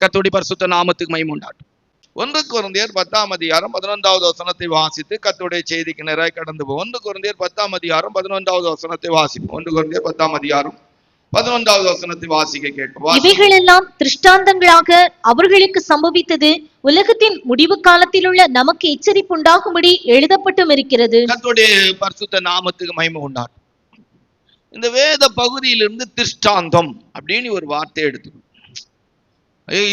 கர்த்தருடைய பரிசுத்த நாமத்துக்கு மகிமை உண்டாகட்டும். 1 கொரிந்தியர் 10:11 வாசித்து கர்த்தருடைய செய்திக்கு நேராய் கடந்து போ. 1 கொரிந்தியர் 10:11 வாசிப்போம். 1 கொரிந்தியர் 10:11 வாசிக்க கேட்போம். இவைகளெல்லாம் திருஷ்டாந்தங்களாக அவர்களுக்கு சம்பவித்தது உலகத்தின் முடிவு காலத்தில் உள்ள நமக்கு எச்சரிப்பு உண்டாகும்படி எழுதப்பட்டும் இருக்கிறது. கர்த்தருடைய பரிசுத்த நாமத்துக்கு மகிமை உண்டாகட்டும். இந்த வேத பகுதியிலிருந்து திருஷ்டாந்தம் அப்படின்னு ஒரு வார்த்தை எடுத்துக்கணும்.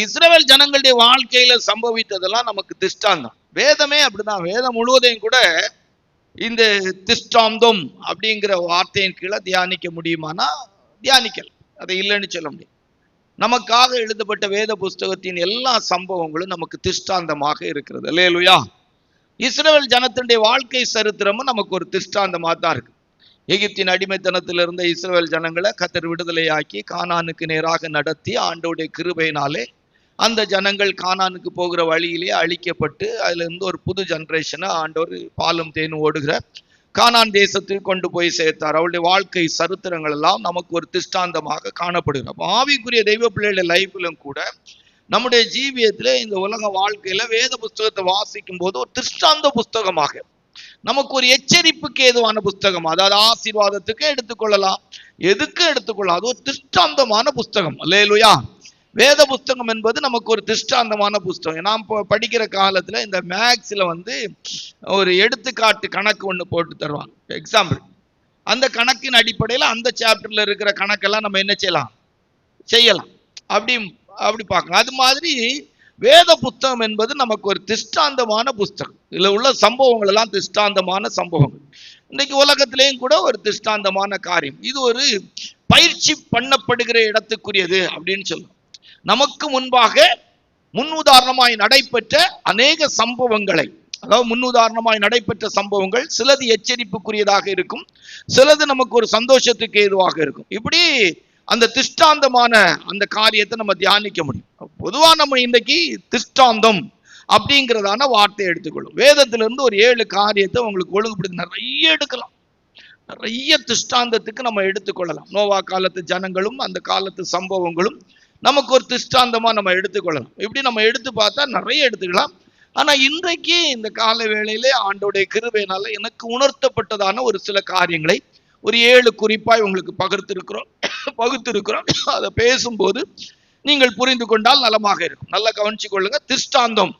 இஸ்ரவேல் ஜனங்களுடைய வாழ்க்கையில சம்பவித்ததெல்லாம் நமக்கு திருஷ்டாந்தம். வேதமே அப்படிதான். வேதம் முழுவதையும் கூட இந்த திருஷ்டாந்தம் அப்படிங்கிற வார்த்தையின் கீழே தியானிக்க முடியுமானா தியானிக்கல. அதை இல்லைன்னு சொல்ல முடியும். நமக்காக எழுதப்பட்ட வேத புஸ்தகத்தின் எல்லா சம்பவங்களும் நமக்கு திருஷ்டாந்தமாக இருக்கிறது. அல்லேலூயா. இஸ்ரவேல் ஜனத்தினுடைய வாழ்க்கை சரித்திரமும் நமக்கு ஒரு திருஷ்டாந்தமாக தான் இருக்கு. எகிப்தின் அடிமைத்தனத்தில் இருந்த இஸ்ரவேல் ஜனங்களை கர்த்தர் விடுதலையாக்கி கானானுக்கு நேராக நடத்தி ஆண்டவருடைய கிருபையினாலே அந்த ஜனங்கள் கானானுக்கு போகிற வழியிலே அழிக்கப்பட்டு அதுல இருந்து ஒரு புது ஜெனரேஷனை ஆண்டவர் பாலும் தேனும் ஓடுகிற கானான் தேசத்துக்கு கொண்டு போய் சேர்த்தார். அவருடைய வாழ்க்கை சரித்திரங்கள் எல்லாம் நமக்கு ஒரு திருஷ்டாந்தமாக காணப்படுகிறது. ஆவிக்குரிய தெய்வ பிள்ளைகளுடைய லைஃப்லும் கூட நம்முடைய ஜீவியத்திலே இந்த உலக வாழ்க்கையில வேத புஸ்தகத்தை வாசிக்கும் போது ஒரு திருஷ்டாந்த புஸ்தகமாக நமக்கு ஒரு எச்சரிப்புக்கு ஏதுவான புஸ்தகம். அதாவது ஆசீர்வாதத்துக்கு எடுத்துக்கொள்ளலாம், எதுக்கு எடுத்துக்கொள்ளலாம். அது ஒரு திருஷ்டாந்தமான புஸ்தகம். அல்லேலூயா. வேத புஸ்தகம் என்பது நமக்கு ஒரு திருஷ்டாந்தமான புஸ்தகம். நாம் படிக்கிற காலத்துல இந்த மேக்ஸ்ல ஒரு எடுத்துக்காட்டு கணக்கு ஒண்ணு போட்டு தருவாங்க. எக்ஸாம்பிள், அந்த கணக்கின் அடிப்படையில அந்த சாப்டர்ல இருக்கிற கணக்கெல்லாம் நம்ம என்ன செய்யலாம் அப்படி பார்க்கலாம். அது மாதிரி வேத புத்தகம் என்பது நமக்கு ஒரு திருஷ்டாந்தமான புஸ்தகம். இதுல உள்ள சம்பவங்கள் எல்லாம் திருஷ்டாந்தமான சம்பவங்கள். இன்னைக்கு உலகத்திலேயும் கூட ஒரு திருஷ்டாந்தமான காரியம். இது ஒரு பயிற்சி பண்ணப்படுகிற இடத்துக்குரியது அப்படின்னு சொல்லுவோம். நமக்கு முன்பாக முன்னுதாரணமாய் நடைபெற்ற அநேக சம்பவங்களை, அதாவது முன்னுதாரணமாய் நடைபெற்ற சம்பவங்கள் சிலது எச்சரிப்புக்குரியதாக இருக்கும், சிலது நமக்கு ஒரு சந்தோஷத்துக்கு ஏதுவாக இருக்கும். இப்படி அந்த திருஷ்டாந்தமான அந்த காரியத்தை நம்ம தியானிக்க முடியும். பொதுவா நம்ம இன்னைக்கு திருஷ்டாந்தம் அப்படிங்கிறதான வார்த்தையை எடுத்துக்கொள்ளும். வேதத்திலிருந்து ஒரு 7 காரியத்தை உங்களுக்கு ஒழுங்குபடுத்தி நிறைய எடுக்கலாம். நிறைய திருஷ்டாந்தத்துக்கு நம்ம எடுத்துக்கொள்ளலாம். நோவா காலத்து ஜனங்களும் அந்த காலத்து சம்பவங்களும் நமக்கு ஒரு திருஷ்டாந்தமா நம்ம எடுத்துக்கொள்ளலாம். இப்படி நம்ம எடுத்து பார்த்தா நிறைய எடுத்துக்கலாம். ஆனா இன்றைக்கு இந்த கால வேளையிலே ஆண்டோடைய கிருபையினால எனக்கு உணர்த்தப்பட்டதான ஒரு சில காரியங்களை ஒரு 7 குறிப்பாய் உங்களுக்கு பகுத்திருக்கிறோம். அதை பேசும்போது நீங்கள் புரிந்து கொண்டால் நலமாக இருக்கும். நல்லா கவனிச்சு கொள்ளுங்க. திருஷ்டாந்தம்,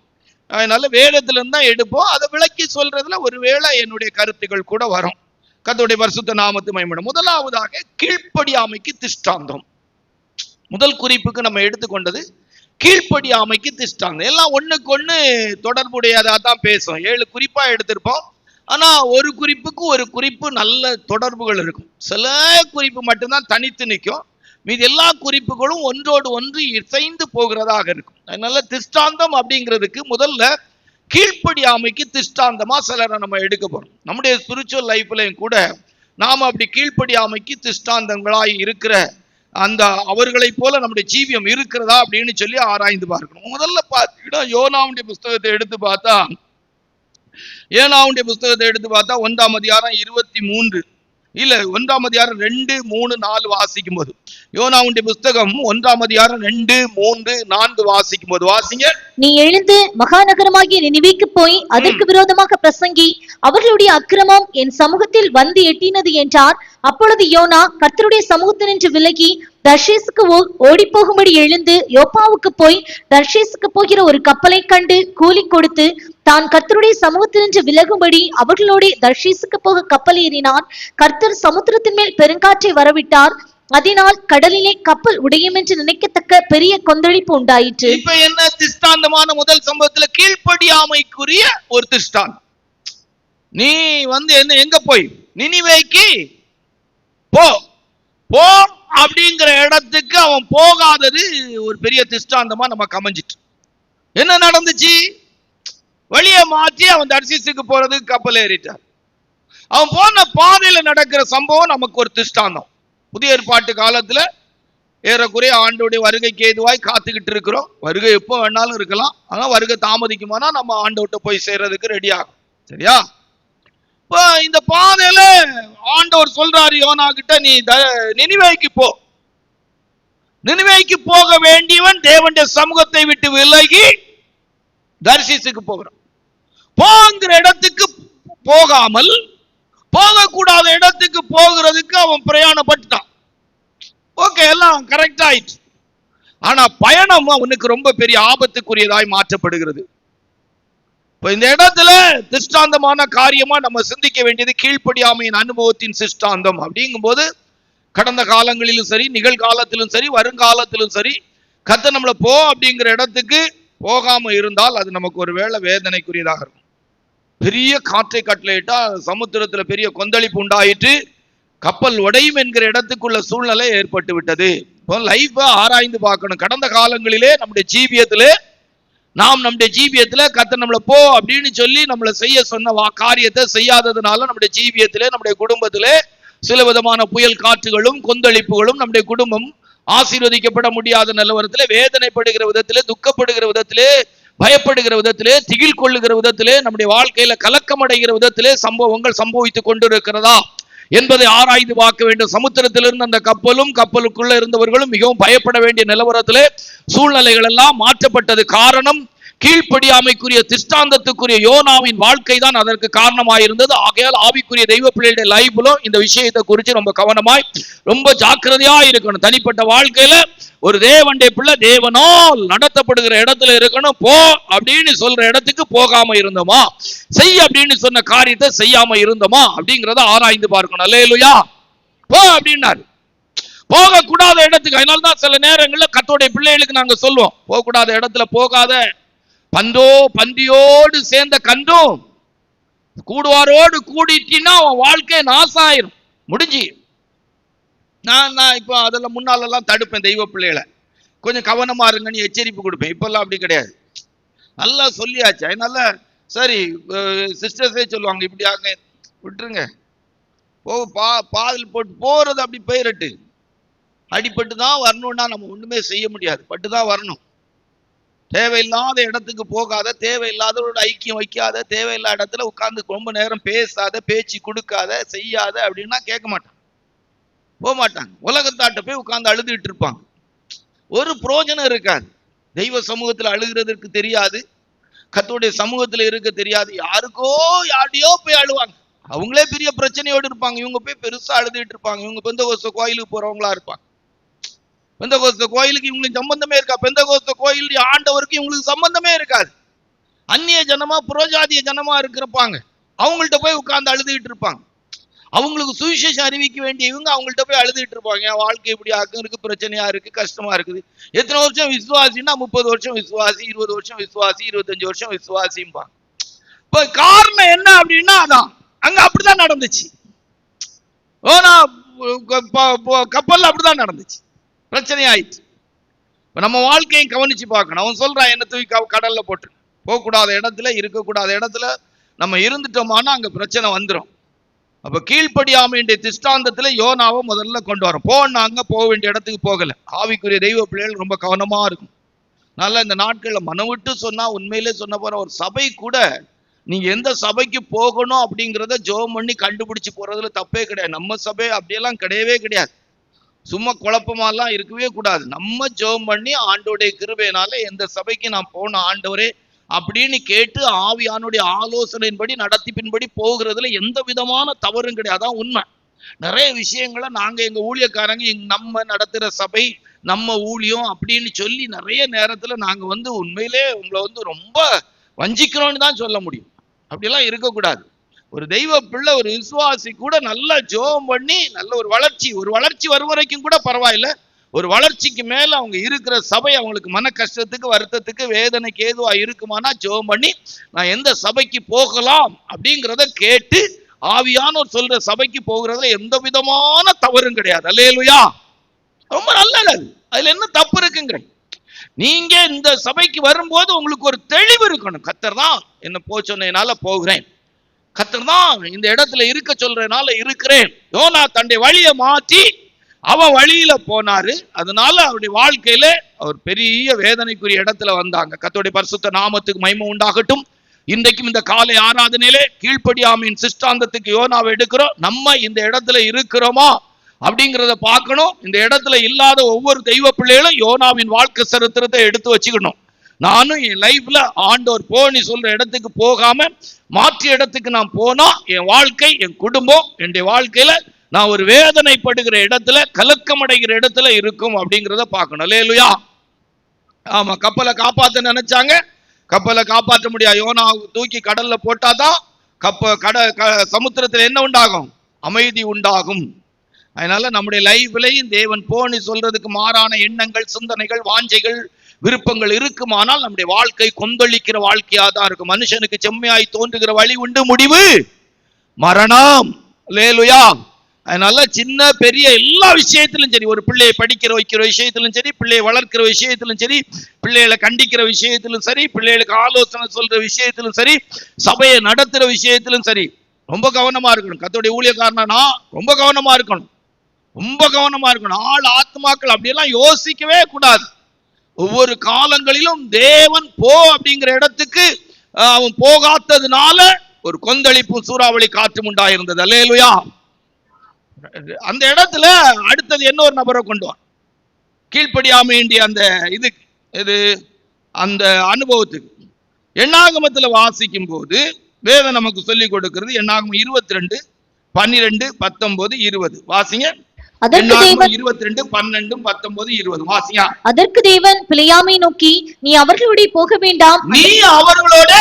அதனால வேதத்துல இருந்தா எடுப்போம். அதை விளக்கி சொல்றதுல ஒருவேளை என்னுடைய கருத்துக்கள் கூட வரும். கர்த்தருடைய பரிசுத்த நாமத்து மகிமைப்படும். முதலாவதாக கீழ்ப்படியாமைக்கு திருஷ்டாந்தம். முதல் குறிப்புக்கு நம்ம எடுத்துக்கொண்டது கீழ்ப்படியாமைக்கு திருஷ்டாந்தம். எல்லாம் ஒண்ணுக்கு ஒண்ணு தொடர்புடையதா தான் பேசும். 7 குறிப்பா எடுத்திருப்போம். ஆனா ஒரு குறிப்புக்கு ஒரு குறிப்பு நல்ல தொடர்புகள் இருக்கும். சில குறிப்பு மட்டும்தான் தனித்து நிற்கும். மீது எல்லா குறிப்புகளும் ஒன்றோடு ஒன்று இசைந்து போகிறதாக இருக்கும். அதனால திருஷ்டாந்தம் அப்படிங்கிறதுக்கு முதல்ல கீழ்ப்படியாமைக்கு திருஷ்டாந்தமா சிலரை நம்ம எடுக்க போறோம். நம்முடைய ஸ்பிரிச்சுவல் லைஃப்லையும் கூட நாம அப்படி கீழ்ப்படியாமைக்கு திருஷ்டாந்தங்களாய் இருக்கிற அந்த அவர்களை போல நம்முடைய ஜீவியம் இருக்கிறதா அப்படின்னு சொல்லி ஆராய்ந்து பார்க்கணும். முதல்ல பார்த்தீங்கன்னா யோனாவுடைய புஸ்தகத்தை எடுத்து பார்த்தா 1ஆம் அதிகாரம் 23 இல்ல 1ஆம் அதிகாரம் 2, 3, 4 வாசிக்கும் போது, யோனாவுடைய புஸ்தகம் 1ஆம் அதிகாரம் 2, 3, 4 வாசிக்கும் போது வாசிங்க. நீ எழுந்து மகாநகரமாகிய நினிவேக்கு போய் அதற்கு விரோதமாக பிரசங்கி, அவர்களுடைய அக்கிரமம் என் சமூகத்தில் வந்து எட்டினது என்றார். அப்பொழுது யோனா கர்த்தருடைய சமூகத்தினின்று விலகி தர்ஷீசுக்கு ஓடி போகும்படி எழுந்து யோப்பாவுக்கு போய் தர்ஷீசுக்கு போகிற ஒரு கப்பலை கண்டு கூலி கொடுத்து தான் கர்த்தருடைய சமூகத்தினின்று விலகும்படி அவர்களோட தர்ஷீசுக்கு போக கப்பல் ஏறினான். கர்த்தர் சமுத்திரத்தின் மேல் பெருங்காற்றை வரவிட்டார். அதனால் கடலிலே கப்பல் உடையும் என்று நினைக்கத்தக்க பெரிய கொந்தளிப்பு உண்டாயிற்று. இப்ப என்ன திருஷ்டாந்தமான முதல் சம்பவத்துல கீழ்ப்படியாமைக்குரிய ஒரு திருஷ்டாந்தம். நீ என்ன எங்க போய் நினிவேக்கு போ அப்படிங்கிற இடத்துக்கு அவன் போகாதது ஒரு பெரிய திருஷ்டாந்தமா நமக்கு அமைஞ்சிட்டு. என்ன நடந்துச்சு? வழியை மாற்றி அவன் தர்ஷீசுக்கு போறதுக்கு கப்பல் ஏறிட்டார். அவன் போன பாதையில நடக்கிற சம்பவம் நமக்கு ஒரு திருஷ்டாந்தம். புதிய ஏற்பாட்டு காலத்துல ஏறக்குறைய ஆண்டோடைய வருகைக்கு ஏதுவாய் காத்துக்கிட்டு இருக்கிறோம். வருகை எப்போ வேணாலும் இருக்கலாம். ஆனா வருகை தாமதிக்குமானா நம்ம ஆண்டோட்ட போய் சேர்றதுக்கு ரெடி ஆகும். சரியா? இப்போ இந்த பாதையில ஆண்டவர் சொல்றாரு யோனா கிட்ட, நீ நினிவேக்கு போ. நினிவேக்கு போக வேண்டியவன் தேவனுடைய சமூகத்தை விட்டு விலகி தர்ஷீசுக்கு போகிறான். போங்கிற இடத்துக்கு போகாமல் போகக்கூடாத இடத்துக்கு போகிறதுக்கு அவன் பிரயாணப்பட்டான். ஓகே, எல்லாம் கரெக்ட் ஆயிடுச்சு. ஆனா பயணம் அவனுக்கு ரொம்ப பெரிய ஆபத்துக்குரியதாய் மாற்றப்படுகிறது. இப்ப இந்த இடத்துல திஷ்டாந்தமான காரியமா நம்ம சிந்திக்க வேண்டியது கீழ்ப்படியாமையின் அனுபவத்தின் சிஷ்டாந்தம். அப்படிங்கும் போது கடந்த காலங்களிலும் சரி, நிகழ்காலத்திலும் சரி, வருங்காலத்திலும் சரி, கர்த்தர் நம்மளை போ அப்படிங்கிற இடத்துக்கு போகாம இருந்தால் அது நமக்கு ஒரு வேளை வேதனைக்குரியதாக இருக்கும். பெரிய காற்றை கட்டளையிட்டா சமுத்திரத்துல பெரிய கொந்தளிப்பு உண்டாயிட்டு கப்பல் உடையும் என்கிற இடத்துக்குள்ள சூழ்நிலை ஏற்பட்டு விட்டது. இப்போ லைஃபை ஆராய்ந்து பார்க்கணும். கடந்த காலங்களிலே நம்முடைய ஜீவியத்துல கர்த்தர் நம்மளை போ அப்படின்னு சொல்லி நம்மளை செய்ய சொன்ன காரியத்தை செய்யாததுனால நம்முடைய ஜீவியத்திலே, நம்முடைய குடும்பத்திலே சில விதமான புயல் காற்றுகளும் கொந்தளிப்புகளும் நம்முடைய குடும்பம் ஆசீர்வதிக்கப்பட முடியாத நிலவரத்திலே, வேதனைப்படுகிற விதத்திலே, துக்கப்படுகிற விதத்திலே, பயப்படுகிற விதத்திலே, திகில் கொள்ளுகிற விதத்திலே, நம்முடைய வாழ்க்கையில கலக்கம் அடைகிற விதத்திலே சம்பவங்கள் சம்பவித்துக் கொண்டிருக்கிறதா என்பதை ஆராய்ந்து பார்க்க வேண்டும். சமுத்திரத்திலிருந்து அந்த கப்பலும் கப்பலுக்குள்ள இருந்தவர்களும் மிகவும் பயப்பட வேண்டிய நிலவரத்திலே சூழ்நிலைகள் எல்லாம் மாற்றப்பட்டது. காரணம் கீழ்ப்படியாமைக்குரிய திஷ்டாந்தத்துக்குரிய யோனாவின் வாழ்க்கை தான் அதற்கு காரணமாயிருந்தது. ஆகையால் ஆவிக்குரிய தெய்வ பிள்ளைகளுடைய லைஃப்ல இந்த விஷயத்தை குறித்து ரொம்ப கவனமாய், ரொம்ப ஜாக்கிரதையா இருக்கணும். தனிப்பட்ட வாழ்க்கையில ஒரு தேவனுடைய பிள்ளை தேவனால் நடத்தப்படுகிற இடத்துல இருக்கணும். போ அப்படின்னு சொல்ற இடத்துக்கு போகாம இருந்தோமா, செய் அப்படின்னு சொன்ன காரியத்தை செய்யாம இருந்தோமா அப்படிங்கிறத ஆராய்ந்து பார்க்கணும். அல்லேலூயா. போ அப்படின்னாரு, போகக்கூடாத இடத்துக்கு. அதனால்தான் சில நேரங்களில் கர்த்தருடைய பிள்ளைகளுக்கு நாங்க சொல்லுவோம், போகக்கூடாத இடத்துல போகாத. பந்தியோடு சேர்ந்த கண்டும் கூடுவாரோடு கூடிட்டினா அவன் வாழ்க்கை நாசம் ஆயிரும், முடிஞ்சு. நான் இப்போ அதெல்லாம் முன்னாலெல்லாம் தடுப்பேன். தெய்வ பிள்ளைகளை கொஞ்சம் கவனமா இருங்கன்னு எச்சரிப்பு கொடுப்பேன். இப்பெல்லாம் அப்படி கிடையாது, நல்லா சொல்லியாச்சு. அதனால சரி, சிஸ்டர்ஸே சொல்லுவாங்க, இப்படி ஆக விட்டுருங்க, பாதில் போட்டு போறது அப்படி போயிரட்டு. அடிபட்டு தான் வரணும்னா நம்ம ஒண்ணுமே செய்ய முடியாது, பட்டுதான் வரணும். தேவையில்லாத இடத்துக்கு போகாத, தேவையில்லாதவரோட ஐக்கியம் வைக்காத, தேவையில்லாத இடத்துல உட்கார்ந்து ரொம்ப நேரம் பேசாத, பேச்சு கொடுக்காத, செய்யாத அப்படின்னா கேட்க மாட்டாங்க, போக மாட்டாங்க. உலகத்தாட்ட போய் உட்கார்ந்து அழுதுகிட்டு இருப்பாங்க, ஒரு பிரயோஜனம் இருக்காது. தெய்வ சமூகத்துல அழுகிறதுக்கு தெரியாது, கர்த்தருடைய சமூகத்துல இருக்க தெரியாது. யாரையோ போய் அழுவாங்க, அவங்களே பெரிய பிரச்சனையோடு இருப்பாங்க. இவங்க போய் பெருசா அழுதுகிட்டு இருப்பாங்க. இவங்க பெந்தகோஸ்தே கோயிலுக்கு போறவங்களா இருப்பாங்க. பெந்தகோஸ்தே கோயிலுக்கு இவங்களுக்கு சம்பந்தமே இருக்கா? பெந்தகோஸ்தே கோயில் ஆண்டவருக்கு இவங்களுக்கு சம்பந்தமே இருக்காது. அந்நிய ஜனமா, புரோஜாதிய ஜனமா இருக்கிறப்பாங்க. அவங்கள்ட்ட போய் உட்கார்ந்து அழுதுகிட்டு இருப்பாங்க. அவங்களுக்கு சுவிசேஷம் அறிவிக்க வேண்டிய இவங்க அவங்கள்ட்ட போய் அழுதுகிட்டு இருப்பாங்க. என் வாழ்க்கை இப்படி ஆக்கும் இருக்கு, பிரச்சனையா இருக்கு, கஷ்டமா இருக்குது. எத்தனை வருஷம் விசுவாசின்னா 30 வருஷம் விசுவாசி, 20 வருஷம் விசுவாசி, 25 வருஷம் விசுவாசிம்பாங்க. இப்ப காரணம் என்ன அப்படின்னா அதான் அங்க அப்படிதான் நடந்துச்சு. கப்பல் அப்படிதான் நடந்துச்சு, பிரச்சனை ஆயிடுச்சு. நம்ம வாழ்க்கையை கவனிச்சு பார்க்கணும். அவன் சொல்றான், என்ன தூக்கி கடல்ல போட்டு, போகக்கூடாத இடத்துல, இருக்கக்கூடாத இடத்துல நம்ம இருந்துட்டோமானா அங்க பிரச்சனை வந்துடும். அப்ப கீழ்ப்படியாமையுடைய திஷ்டாந்தத்துல யோனாவை முதல்ல கொண்டு வரோம். போனாங்க, போக வேண்டிய இடத்துக்கு போகல. ஆவிக்குரிய தெய்வ பிள்ளைகள் ரொம்ப கவனமா இருக்கும். நல்லா இந்த நாட்கள்ல மனம் விட்டு சொன்னா, உண்மையிலே சொன்ன போற ஒரு சபை கூட நீங்க எந்த சபைக்கு போகணும் அப்படிங்கிறத ஜெபம் பண்ணி கண்டுபிடிச்சு போறதுல தப்பே கிடையாது. நம்ம சபை அப்படியெல்லாம் கிடையவே கிடையாது. சும்மா குழப்பமாலாம் இருக்கவே கூடாது. நம்ம ஜெபம் பண்ணி ஆண்டோடைய கிருபையினால எந்த சபைக்கு நான் போன ஆண்டவரே அப்படின்னு கேட்டு ஆவியானுடைய ஆலோசனையின்படி நடத்திப்பின்படி போகிறதுல எந்த விதமான தவறும் கிடையாது. அதான் உண்மை. நிறைய விஷயங்களை நாங்க எங்க ஊழியக்காரங்க நம்ம நடத்துற சபை, நம்ம ஊழியம் அப்படின்னு சொல்லி நிறைய நேரத்துல நாங்க உண்மையிலே உங்களை ரொம்ப வஞ்சிக்கிறோம்னு தான் சொல்ல முடியும். அப்படியெல்லாம் இருக்கக்கூடாது. ஒரு தெய்வ பிள்ளை, ஒரு விசுவாசி கூட நல்லா ஜெபம் பண்ணி நல்ல ஒரு வளர்ச்சி வரும் வரைக்கும் கூட பரவாயில்ல. ஒரு வளர்ச்சிக்கு மேல அவங்க இருக்கிற சபை அவங்களுக்கு மன கஷ்டத்துக்கு, வருத்தத்துக்கு, வேதனைக்கு ஏதுவா இருக்குமானா ஜெபம் பண்ணி நான் எந்த சபைக்கு போகலாம் அப்படிங்கிறத கேட்டு ஆவியானோர் சொல்ற சபைக்கு போகிறதுல எந்த விதமான தவறும் கிடையாது. அல்லேலூயா. ரொம்ப நல்லது. அதுல என்ன தப்பு இருக்குங்கிற? நீங்க இந்த சபைக்கு வரும்போது உங்களுக்கு ஒரு தெளிவு இருக்கணும். கர்த்தர் தான் என்ன போச்சொன்னதுனால போகிறேன், கர்த்தர் தான் இந்த இடத்துல இருக்க சொல்றதுனால இருக்கிறேன். யோனா தன்னுடைய வழியை மாற்றி அவன் வழியில போனாரு. அதனால அவருடைய வாழ்க்கையில அவர் பெரிய வேதனைக்குரிய இடத்துல வந்தாங்க. கர்த்தருடைய பரிசுத்த நாமத்துக்கு மகிமை உண்டாகட்டும். இன்றைக்கும் இந்த காலை ஆராதனையிலே கீழ்ப்படியாமையின் சிஷ்டாந்தத்துக்கு யோனாவை எடுக்கிறோம். நம்ம இந்த இடத்துல இருக்கிறோமா அப்படிங்கிறத பார்க்கணும். இந்த இடத்துல இல்லாத ஒவ்வொரு தெய்வ பிள்ளைகளும் யோனாவின் வாழ்க்கை சரித்திரத்தை எடுத்து வச்சுக்கணும். நானும் என் லைஃப்ல ஆண்டவர் போ நீ சொல்ற இடத்துக்கு போகாம மாற்று இடத்துக்கு நான் போனா என் வாழ்க்கை, என் குடும்பம், என்னுடைய வாழ்க்கையில நான் ஒரு வேதனைப்படுகிற இடத்துல, கலக்கமடைகிற இடத்துல இருக்கும் அப்படிங்கிறத பார்க்கணும். அல்லேலூயா. ஆமா, கப்பலை காப்பாற்ற நினைச்சாங்க, கப்பலை காப்பாற்ற முடியாது. யோனா தூக்கி கடல்ல போட்டாதான் சமுத்திரத்தில் என்ன உண்டாகும்? அமைதி உண்டாகும். அதனால நம்முடைய லைஃப்லையும் தேவன் போன்னு சொல்றதுக்கு மாறான எண்ணங்கள், சிந்தனைகள், வாஞ்சைகள், விருப்பங்கள் இருக்குமானால் நம்முடைய வாழ்க்கை கொந்தளிக்கிற வாழ்க்கையா தான் இருக்கும். மனுஷனுக்கு செம்மையாய் தோன்றுகிற வழி உண்டு, முடிவு மரணம். அல்லேலூயா. அதனால சின்ன பெரிய எல்லா விஷயத்திலும் சரி, ஒரு பிள்ளையை படிக்கிற வைக்கிற விஷயத்திலும் சரி, பிள்ளையை வளர்க்கிற விஷயத்திலும் சரி, பிள்ளைகளை கண்டிக்கிற விஷயத்திலும் சரி, பிள்ளைகளுக்கு ஆலோசனை சொல்ற விஷயத்திலும் சரி, சபையை நடத்துற விஷயத்திலும் சரி, ரொம்ப கவனமா இருக்கணும். கர்த்தருடைய ஊழியக்காரனா ரொம்ப கவனமா இருக்கணும், ரொம்ப கவனமா இருக்கணும். ஆத்மாக்கள் அப்படியெல்லாம் யோசிக்கவே கூடாது. ஒவ்வொரு காலங்களிலும் தேவன் போ அப்படிங்கிற இடத்துக்கு அவன் போகாததுனால ஒரு கொந்தளிப்பும் சூறாவளி காற்றும் உண்டாயிருந்தது. அல்லேலூயா. அந்த இடத்துல அடுத்தது என்ன ஒரு நபரை கொண்டு வா, கீழ்ப்படியாம வேண்டிய அந்த இது அந்த அனுபவத்துக்கு. எண்ணாகமத்துல வாசிக்கும் போது வேதம் நமக்கு சொல்லிக் கொடுக்கிறது. எண்ணாகமம் 22, 12, 19, 20 வாசிங்க. அதற்கு தேவன் 22, 12, 19, 20 வாசிங்க. அதற்கு தேவன் பிலேயாமை நோக்கி, நீ அவர்களோட போக வேண்டாம், நீ அவர்களோட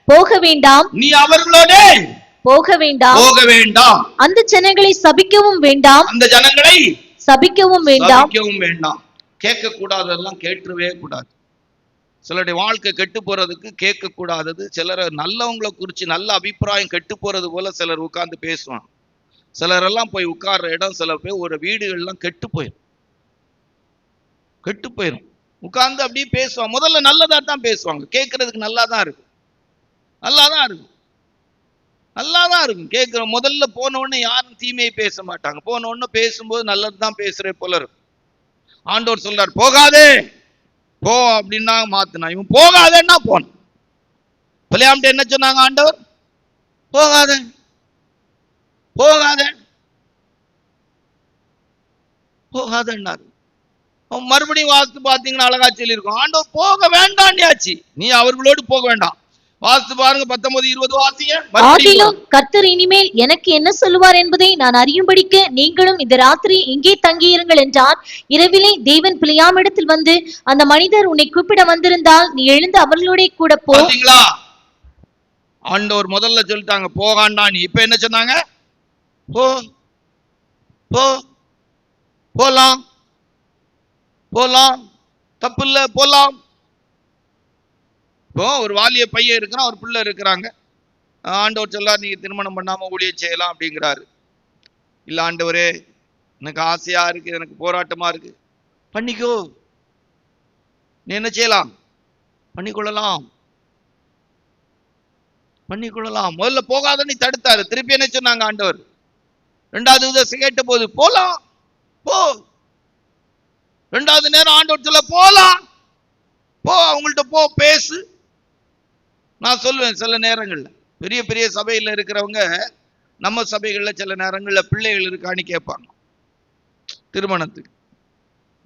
போக வேண்டாம், நீ அவர்களோட போக வேண்டாம், போக வேண்டாம், அந்த ஜனங்களை சபிக்கவும் வேண்டாம், அந்த ஜனங்களை சபிக்கவும் வேண்டாம், சபிக்கவும் வேண்டாம். கேட்க கூடாததெல்லாம் கேட்டுவே கூடாது. சிலருடைய வாழ்க்கை கெட்டு போறதுக்கு கேட்க கூடாதது. சிலர் நல்லவங்களை குறிச்சு நல்ல அபிப்பிராயம் கெட்டு போறது போல சிலர் உட்கார்ந்து பேசுவாங்க. சிலரெல்லாம் போய் உட்கார்ற இடம், சில பேர் ஒரு வீடுகள்லாம் கெட்டு போயிடும். உட்கார்ந்து அப்படியே பேசுவாங்க. முதல்ல நல்லதா தான் பேசுவாங்க, கேட்கறதுக்கு நல்லா தான் இருக்கும், கேட்கிற. முதல்ல போன உடனே யாரும் தீமையை பேச மாட்டாங்க. போன உடனே பேசும்போது நல்லதுதான் பேசுறே போல இருக்கும். ஆண்டவர் சொல்றார், போகாதே போ அப்படின்னா மாத்தினா, இவன் போகாதேன்னா போன. பிள்ளையாம்ட்ட என்ன சொன்னாங்க ஆண்டவர்? போகாதே. மறுபடியும் வாஸ்து பாத்தீங்கன்னா அழகா சொல்லி இருக்கும். ஆண்டவர் போக வேண்டாண்டியாச்சு, நீ அவர்களோடு போக வேண்டாம். வாஸ்து பாருங்க 19, 20 வாசிங்க. ஆகிலும் கர்த்தர் இனிமேல் எனக்கு என்ன சொல்லுவார் என்பதை நான் அறியும்படிக்கு நீங்களும் இந்த ராத்திரி இங்கே தங்கியிருங்கள் என்றார். இரவிலே தேவன் பிலேயாமிடத்தில் வந்து, அந்த மனிதர் உன்னை கூப்பிட வந்திருந்தால் நீ எழுந்து அவர்களோட கூட போ. ஆண்டவர் முதல்ல சொல்லிட்டாங்க போகாண்டா, நீ இப்ப என்ன சொன்னாங்க? போ போ போலாம், தப்பு இல்ல, போலாம். இப்போ ஒரு வாலிய பையன் இருக்கிறான், ஒரு பிள்ளை இருக்கிறாங்க. ஆண்டவர் சொல்லார், நீங்க திருமணம் பண்ணாம ஊழியம் செய்யலாம் அப்படிங்கிறாரு. இல்ல ஆண்டவரே, எனக்கு ஆசையா இருக்கு, எனக்கு போராட்டமா இருக்கு. பண்ணிக்கோ, நீ என்ன செய்யலாம்? பண்ணிக்கொள்ளலாம். முதல்ல போகாத நீ தடுத்தாரு. திருப்பி என்ன சொன்னாங்க ஆண்டவர்? 2வது விதம் கேட்ட போது போலாம், போ. 2வது நேரம் ஆண்டவர் சொல்ல போலாம், போ, அவங்கள்ட்ட போ, பேசு. நான் சொல்லுவேன், சில நேரங்கள்ல பெரிய பெரிய சபையில இருக்கிறவங்க, நம்ம சபைகள்ல சில நேரங்கள்ல பிள்ளைகள் இருக்கான்னு கேட்பாங்க திருமணத்துக்கு.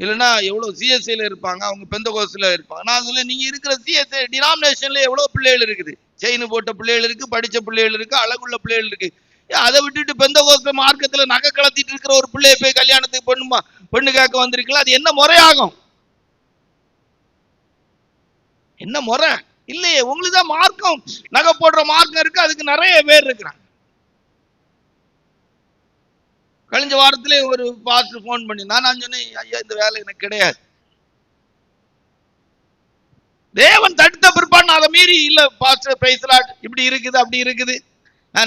இல்லைன்னா எவ்வளவு சிஎஸ்ஐல இருப்பாங்க, அவங்க பெந்தகோஸ்ல இருப்பாங்க. நான் சொல்ல, நீங்க இருக்கிற சிஎஸ்ஐ டினாமினேஷன்ல எவ்வளவு பிள்ளைகள் இருக்குது. செயின் போட்ட பிள்ளைகள் இருக்கு, படிச்ச பிள்ளைகள் இருக்கு, அழகுள்ள பிள்ளைகள் இருக்கு. அதை விட்டுட்டு பெந்தகோஸ்ல மார்க்கத்துல நகை கலத்திட்டு இருக்கிற ஒரு பிள்ளைய போய் கல்யாணத்துக்கு பொண்ணு கேட்க வந்திருக்கலாம். அது என்ன முறையாகும்? என்ன முறை இல்லையே. உங்களுக்கு தான் மார்க்கம், நகை போடுற மார்க்கம் இருக்கு, அதுக்கு நிறைய பேர் இருக்கிறாங்க. கழிஞ்ச வாரத்திலே ஒரு பாஸ்டர் போன் பண்ணி, நான் சொன்னேன், ஐயா இந்த வேலை எனக்கு கிடையாது. தேவன் தடுத்த பிற்பாடு அதை மீறி இல்ல பாஸ்டர் பிரைஸ்லாட் இப்படி இருக்குது, அப்படி இருக்குது,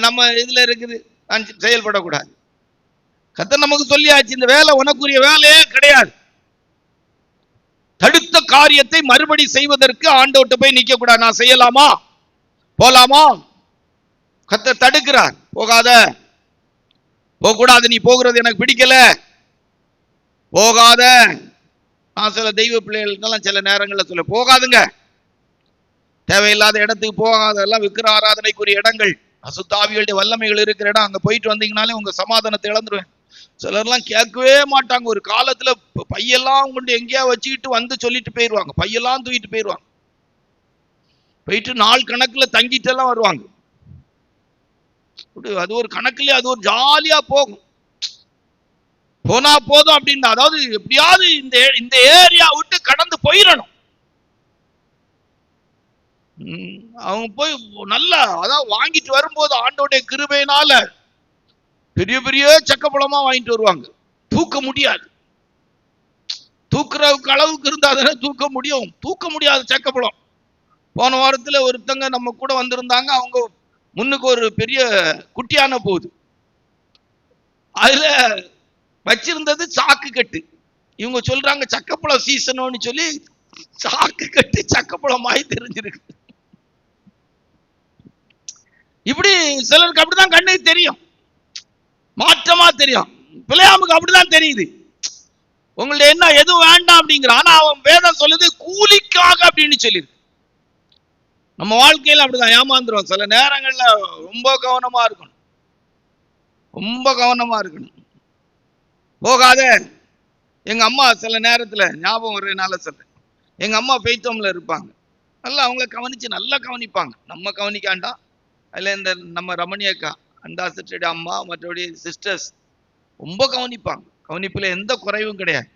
நம்ம இதுல இருக்குது, நான் செயல்படக்கூடாது. கர்த்தர் நமக்கு சொல்லியாச்சு, இந்த வேலை உனக்குரிய வேலையே கிடையாது. தடுத்த காரியத்தை மறுபடி செய்வதற்கு ஆண்டவர்கிட்ட போய் நிக்க கூடாது. நான் செய்யலாமா, போலாமா? கர்த்தர் தடுக்கிறார், போகாத, போக கூடாது, நீ போகிறது எனக்கு பிடிக்கல, போகாத. நான் சில தெய்வ பிள்ளைகளுக்கெல்லாம் சில நேரங்களில் சொல்ல, போகாதுங்க, தேவையில்லாத இடத்துக்கு போகாதெல்லாம் விக்கிர ஆராதனைக்குரிய இடங்கள், அசுத்தாவிகளுடைய வல்லமைகள் இருக்கிற இடம், அங்க போயிட்டு வந்தீங்கனாலே உங்க சமாதானத்தை இழந்துருவேன். சிலர்லாம் கேட்கவே மாட்டாங்க. ஒரு காலத்துல பையெல்லாம் கொண்டு எங்கேயா வச்சுக்கிட்டு வந்து சொல்லிட்டு போயிடுவாங்க. பையெல்லாம் தூக்கிட்டு போயிடுவாங்க. போயிட்டு நாள் கணக்குல தங்கிட்டு எல்லாம் வருவாங்க. அது ஒரு கணக்குல அது ஒரு ஜாலியா போகும். போனா போதும் அப்படின்னா, அதாவது எப்படியாவது இந்த ஏரியா விட்டு கடந்து போயிடணும். அவங்க போய் நல்லா அதாவது வாங்கிட்டு வரும்போது ஆண்டோடைய கிருபையினால பெரிய பெரிய சக்கப்பழமா வாங்கிட்டு வருவாங்க. தூக்க முடியாது. தூக்குற அளவுக்கு இருந்தா தானே தூக்க முடியும். தூக்க முடியாத சக்கப்பழம். போன வாரத்துல ஒருத்தங்க நம்ம கூட வந்திருந்தாங்க. அவங்க முன்னுக்கு ஒரு பெரிய குட்டியான போகுது. அதுல வச்சிருந்தது சாக்கு கட்டு. இவங்க சொல்றாங்க சக்கப்பழம் சீசனோன்னு சொல்லி சாக்கு கட்டு சக்கப்பழமாய் தெரிஞ்சிருக்கு. இப்படி சிலருக்கு அப்படிதான் கண்ணுக்கு தெரியும், மாற்றமா தெரியும். பிள்ளையாமுக்கு அப்படிதான் தெரியுது. உங்களுடைய என்ன எதுவும் வேண்டாம் அப்படிங்கிற. ஆனா அவன் வேதம் சொல்லுது கூலிக்காக அப்படின்னு சொல்லிருக்கு. நம்ம வாழ்க்கையில அப்படிதான் ஏமாந்துரும். சில நேரங்கள்ல ரொம்ப கவனமா இருக்கணும், ரொம்ப கவனமா இருக்கணும். போகாத. எங்க அம்மா சில நேரத்துல ஞாபகம் ஒரேனால சொல்றேன். எங்க அம்மா பெய்த்தோம்ல இருப்பாங்க. நல்லா அவங்கள கவனிச்சு நல்லா கவனிப்பாங்க. நம்ம கவனிக்காண்டா. அதுல இந்த நம்ம ரமணி அக்கா அண்டா சிஸ்டருடைய அம்மா மற்றபடி சிஸ்டர்ஸ் ரொம்ப கவனிப்பாங்க. கவனிப்புல எந்த குறைவும் கிடையாது.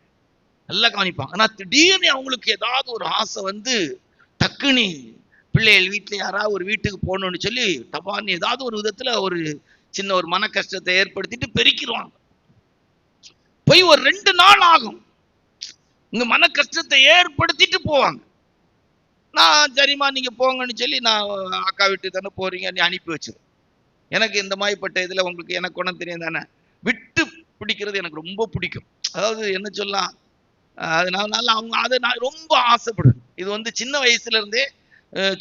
நல்லா கவனிப்பாங்க. ஆனா திடீர்னு அவங்களுக்கு ஏதாவது ஒரு ஆசை வந்து டக்குனி பிள்ளைகள் வீட்டுல யாராவது ஒரு வீட்டுக்கு போகணும்னு சொல்லி டபான்னு ஏதாவது ஒரு விதத்துல ஒரு சின்ன ஒரு மன கஷ்டத்தை ஏற்படுத்திட்டு பெருக்கிடுவாங்க. போய் ஒரு 2 நாள் ஆகும். இங்க மன கஷ்டத்தை ஏற்படுத்திட்டு போவாங்க. நான் சரிம்மா நீங்க போங்கன்னு சொல்லி நான் அக்கா வீட்டுக்கு தானே போறீங்க நீ அனுப்பி வச்சிருவேன். எனக்கு இந்த மாதிரிப்பட்ட இதுல உங்களுக்கு எனக்கு ஒன்றும் தெரியும் தானே. விட்டு பிடிக்கிறது எனக்கு ரொம்ப பிடிக்கும். அதாவது என்ன சொல்லலாம், அதனால அவங்க அதை நான் ரொம்ப ஆசைப்படுவேன். இது வந்து சின்ன வயசுல இருந்தே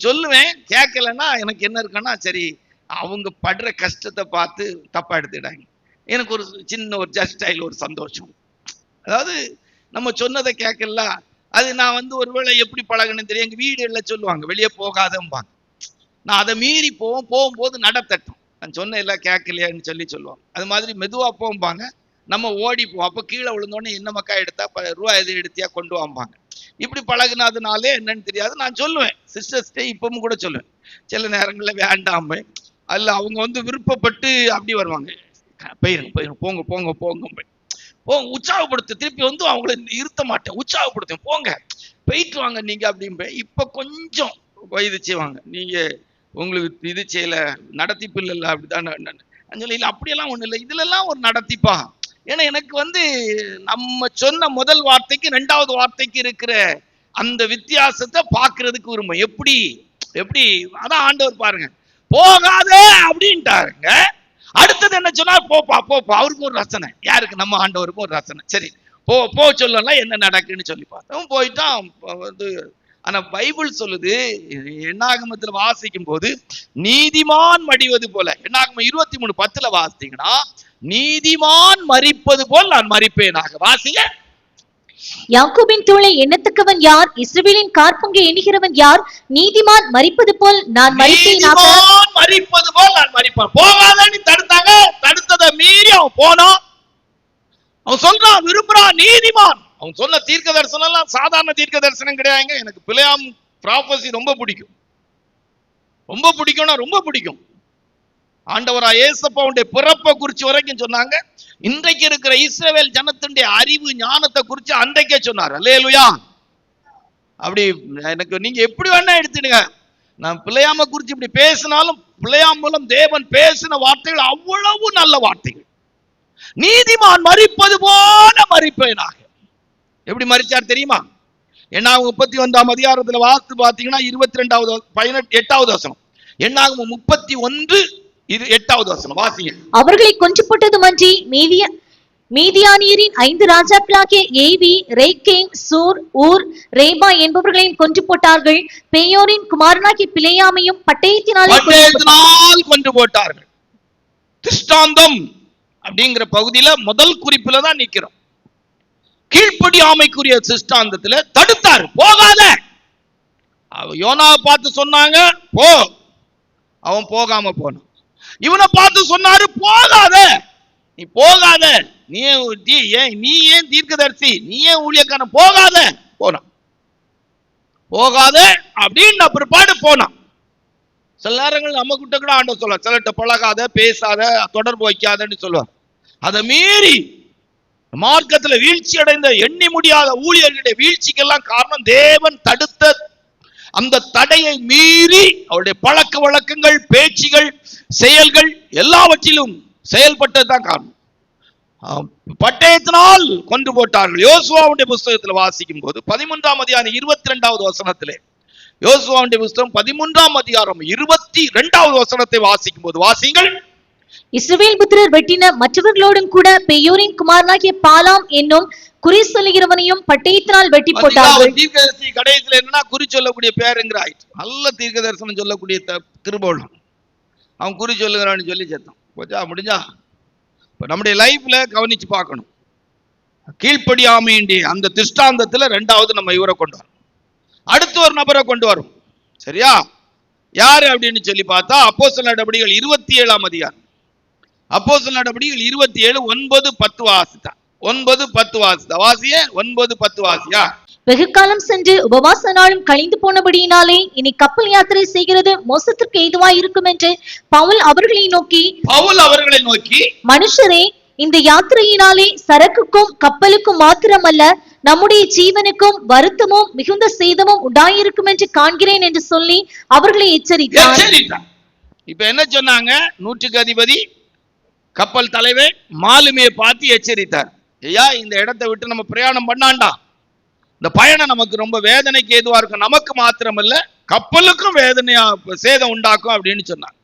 சொல்லுவேன். கேட்கலன்னா எனக்கு என்ன இருக்குன்னா, சரி அவங்க படுற கஷ்டத்தை பார்த்து தப்பா எடுத்துட்டாங்க. எனக்கு ஒரு சின்ன ஒரு ஜஸ்டைல் ஒரு சந்தோஷம். அதாவது நம்ம சொன்னதை கேட்கல. அது நான் வந்து ஒருவேளை எப்படி பழகணும்னு தெரியும். எங்க வீடுல சொல்லுவாங்க வெளியே போகாதம்பாங்க. நான் அதை மீறி போகும்போது நடத்தட்டும். நான் சொன்ன எல்லாம் கேட்கலையான்னு சொல்லுவாங்க. அது மாதிரி மெதுவா போம்பாங்க. நம்ம ஓடி போவோம். அப்ப கீழே விழுந்தோடனே என்ன மக்கா எடுத்தா ரூபா எது எடுத்தியா கொண்டு வாம்பாங்க. இப்படி பழகுனதுனாலே என்னன்னு தெரியாது. நான் சொல்லுவேன் சிஸ்டர்ஸ்டே இப்பவும் கூட சொல்லுவேன். சில நேரங்கள்ல வேண்டாம அல்ல அவங்க வந்து விருப்பப்பட்டு அப்படி வருவாங்க. போயிருங்க போங்க போங்க போங்க போங்க உற்சாகப்படுத்த. திருப்பி வந்து அவங்கள இருத்த மாட்டேன், உற்சாகப்படுத்த. போங்க போயிட்டு வாங்க நீங்க அப்படின்ப. இப்ப கொஞ்சம் இது செய்வாங்க. நீங்க உங்களுக்கு இது செய்யல நடத்திப்பு இல்லைல்ல அப்படிதான். இல்லை அப்படியெல்லாம் ஒண்ணு இல்லை, இதுல எல்லாம் ஒரு நடத்திப்பா. ஏன்னா எனக்கு வந்து நம்ம சொன்ன முதல் வார்த்தைக்கு 2வது வார்த்தைக்கு இருக்கிற அந்த வித்தியாசத்தை பாக்குறதுக்கு விரும்பும். எப்படி எப்படி அதான் ஆண்டவர் பாருங்க, போகாதே அப்படின்ட்டாருங்க. அடுத்தது என்ன சொன்னா, போப்பா போப்பா. அவருக்கு ஒரு ரசனை. யாருக்கு? நம்ம ஆண்டவருக்கும் ஒரு ரசனை. சரி போ சொல்லலாம் என்ன நடக்குன்னு சொல்லி பார்த்தோம். போயிட்டான் வந்து. ஆனா பைபிள் சொல்லுது, என்னாகமத்துல வாசிக்கும் போது நீதிமான் மடிவது போல. என்னாகமம் 23:10 வாசித்தீங்கன்னா, நீதிமான் மரிப்பது போல் நான் மரிப்பேனாக. வாசிங்க. யாக்கோபின் தூளை எண்ணத்தக்கவன் யார்? இஸ்ரவேலின் காற்பங்கை எண்ணுகிறவன் யார்? நீதிமான் மரிப்பது போல் நான் மரிப்பேனாக. நீதிமான் மரிப்பது போல் நான் மரிப்பேன். போகாதன்னு தடுத்தாங்க. தடுத்ததை மீறி அவன் போனான். அவன் சொல்றான், விரும்புறான் நீதிமான். அவன் சொன்ன தீர்க்க தரிசனம் எல்லாம் சாதாரண தீர்க்க தரிசனம் கிடையாதுங்க. எனக்கு பிலேயாம் ப்ராபசி ரொம்ப பிடிக்கும். ரொம்ப பிடிக்கும்னா ரொம்ப பிடிக்கும். ஆண்டவரா ஏசப்பாவுடைய பிறப்பை குறிச்சு வரைக்கும் சொன்னாங்க. இன்றைக்கு இருக்கிற இஸ்ரவேல் ஜனத்தினுடைய அறிவு ஞானத்தை குறிச்சு அன்றைக்கே சொன்னார். அல்லேலூயா. அப்படி எனக்கு நீங்க எப்படி வேணா எடுத்துடுங்க. நான் பிள்ளையாம குறிச்சு இப்படி பேசினாலும் பிள்ளையாம் மூலம் தேவன் பேசின வார்த்தைகள் அவ்வளவு நல்ல வார்த்தைகள். நீதிமான் மரிப்பது போல மரிப்பேனாக. எப்படி மரிச்சார் தெரியுமா? என்னாகும் 39ஆம் அதிகாரத்துல வாசித்து பாத்தீங்கன்னா 22வது 8வது வசனம். என்னாகும் 31:8 வாசிங்க. அவர்களை கொன்று போட்டதுமன்றி மீதியானியரின் 5 ராஜாக்களாகிய ஏவி, ரேக்கேம், சூர், ஊர், ரேபா என்பவர்களையும் கொன்று போட்டார்கள். பேயோரின் குமாரனாகிய பிலேயாமையும் பட்டயத்தினாலே கொன்று போட்டார்கள். திருஷ்டாந்தம் அப்படிங்கிற பகுதியில முதல் குறிப்புல தான் நிக்கிறோம். கீழ்ப்படியாமைக்குரிய திருஷ்டாந்தத்துல தடுத்தார். போகாத. யோனாவை பார்த்து சொன்னாங்க போ, அவன் போகாம போனான். இவனை பார்த்து சொன்னாரு போகாத, நீ போகாத, நீ ஏன் தீர்க்கதரிசி, நீ ஏன் ஊழியக்காரன், போகாத. போனான். போகாத அப்படின்னு பிற்பாடு போனான். சில நேரங்கள் நம்ம கிட்ட கூட ஆண்டவர் சொல்லுவார், சிலர்கிட்ட பழகாத, பேசாத, தொடர்பு வைக்காதன்னு சொல்லுவார். அதை மீறி மார்க்கத்தில் வீழ்ச்சி அடைந்த எண்ணி முடியாத ஊழியர்களுடைய வீழ்ச்சிக்கெல்லாம் காரணம் தேவன் தடுத்த அந்த தடையை மீறி அவருடைய பழக்க வழக்கங்கள், பேச்சுகள், செயல்கள் எல்லாவற்றிலும் செயல்பட்டதுதான் காரணம். பட்டயத்தினால் கொண்டு போட்டார்கள். யோசுவாவுடைய புஸ்தகத்தில் வாசிக்கும் போது 13ஆம் அதிகாரம் 22வது வசனத்திலே, யோசுவாவுடைய புஸ்தகம் 13ஆம் அதிகாரம் 22வது வசனத்தை வாசிக்கும் போது, வாசிங்கள். இஸ்ரவேல் புத்திரர் வெட்டின மற்றவர்களோடும் கூட பெயோரின் குமாரனாகிய பாலாம் என்னும் குறி சொல்லுகிறவனையும் பட்டயத்தினால் வெட்டி போட்டார்கள். தீர்க்கதரிசி கடைசியில் என்னன்னா குறி சொல்லக்கூடிய பேருங்கிற ஆயிடுச்சு. நல்ல தீர்க்க தரிசனம் சொல்லக்கூடிய திருபோலம், அவன் குறி சொல்லுகிறான்னு சொல்லி சேர்த்தான். போச்சா, முடிஞ்சா? இப்ப நம்முடைய லைஃப்ல கவனிச்சு பார்க்கணும். கீழ்ப்படியாமையின்றி அந்த திஷ்டாந்தத்துல 2வது நம்ம இவரை கொண்டு வரோம், அடுத்து ஒரு நபரை கொண்டு வரும். சரியா? யாரு அப்படின்னு சொல்லி பார்த்தா அப்போஸ்தலர் நடபடிகள் 27ஆம் அதிகாரம், அப்போஸ்தலர் நடபடிகள் 27 9-10 வாசித்தா. 9-10 வாசித்தா. வாசிய 9-10 வாசியா. வெகு காலம் சென்று உபவாச நாளும் கழிந்து போனபடியினாலே இனி கப்பல் யாத்திரை செய்கிறது மோசத்திற்கு ஏதுவாய் இருக்கும் என்று பவுல் அவர்களை நோக்கி, மனுஷரே, இந்த யாத்திரையினாலே சரக்குக்கும் கப்பலுக்கும் மாத்திரமல்ல நம்முடைய ஜீவனுக்கும் வருத்தமும் மிகுந்த சேதமும் உண்டாயிருக்கும் என்று காண்கிறேன் என்று சொல்லி அவர்களை எச்சரித்தார். இப்ப என்ன சொன்னாங்க? 100க்கு அதிபதி கப்பல் தலைவர் மாலுமியை பார்த்து எச்சரித்தார். ஐயா, இந்த இடத்தை விட்டு நம்ம பிரயாணம் பண்ணாண்டா, இந்த பயணம் நமக்கு ரொம்ப வேதனைக்கு ஏதுவா இருக்கும், நமக்கு மாத்திரமல்ல கப்பலுக்கும் வேதனையா சேதம் உண்டாக்கும் அப்படின்னு சொன்னாங்க.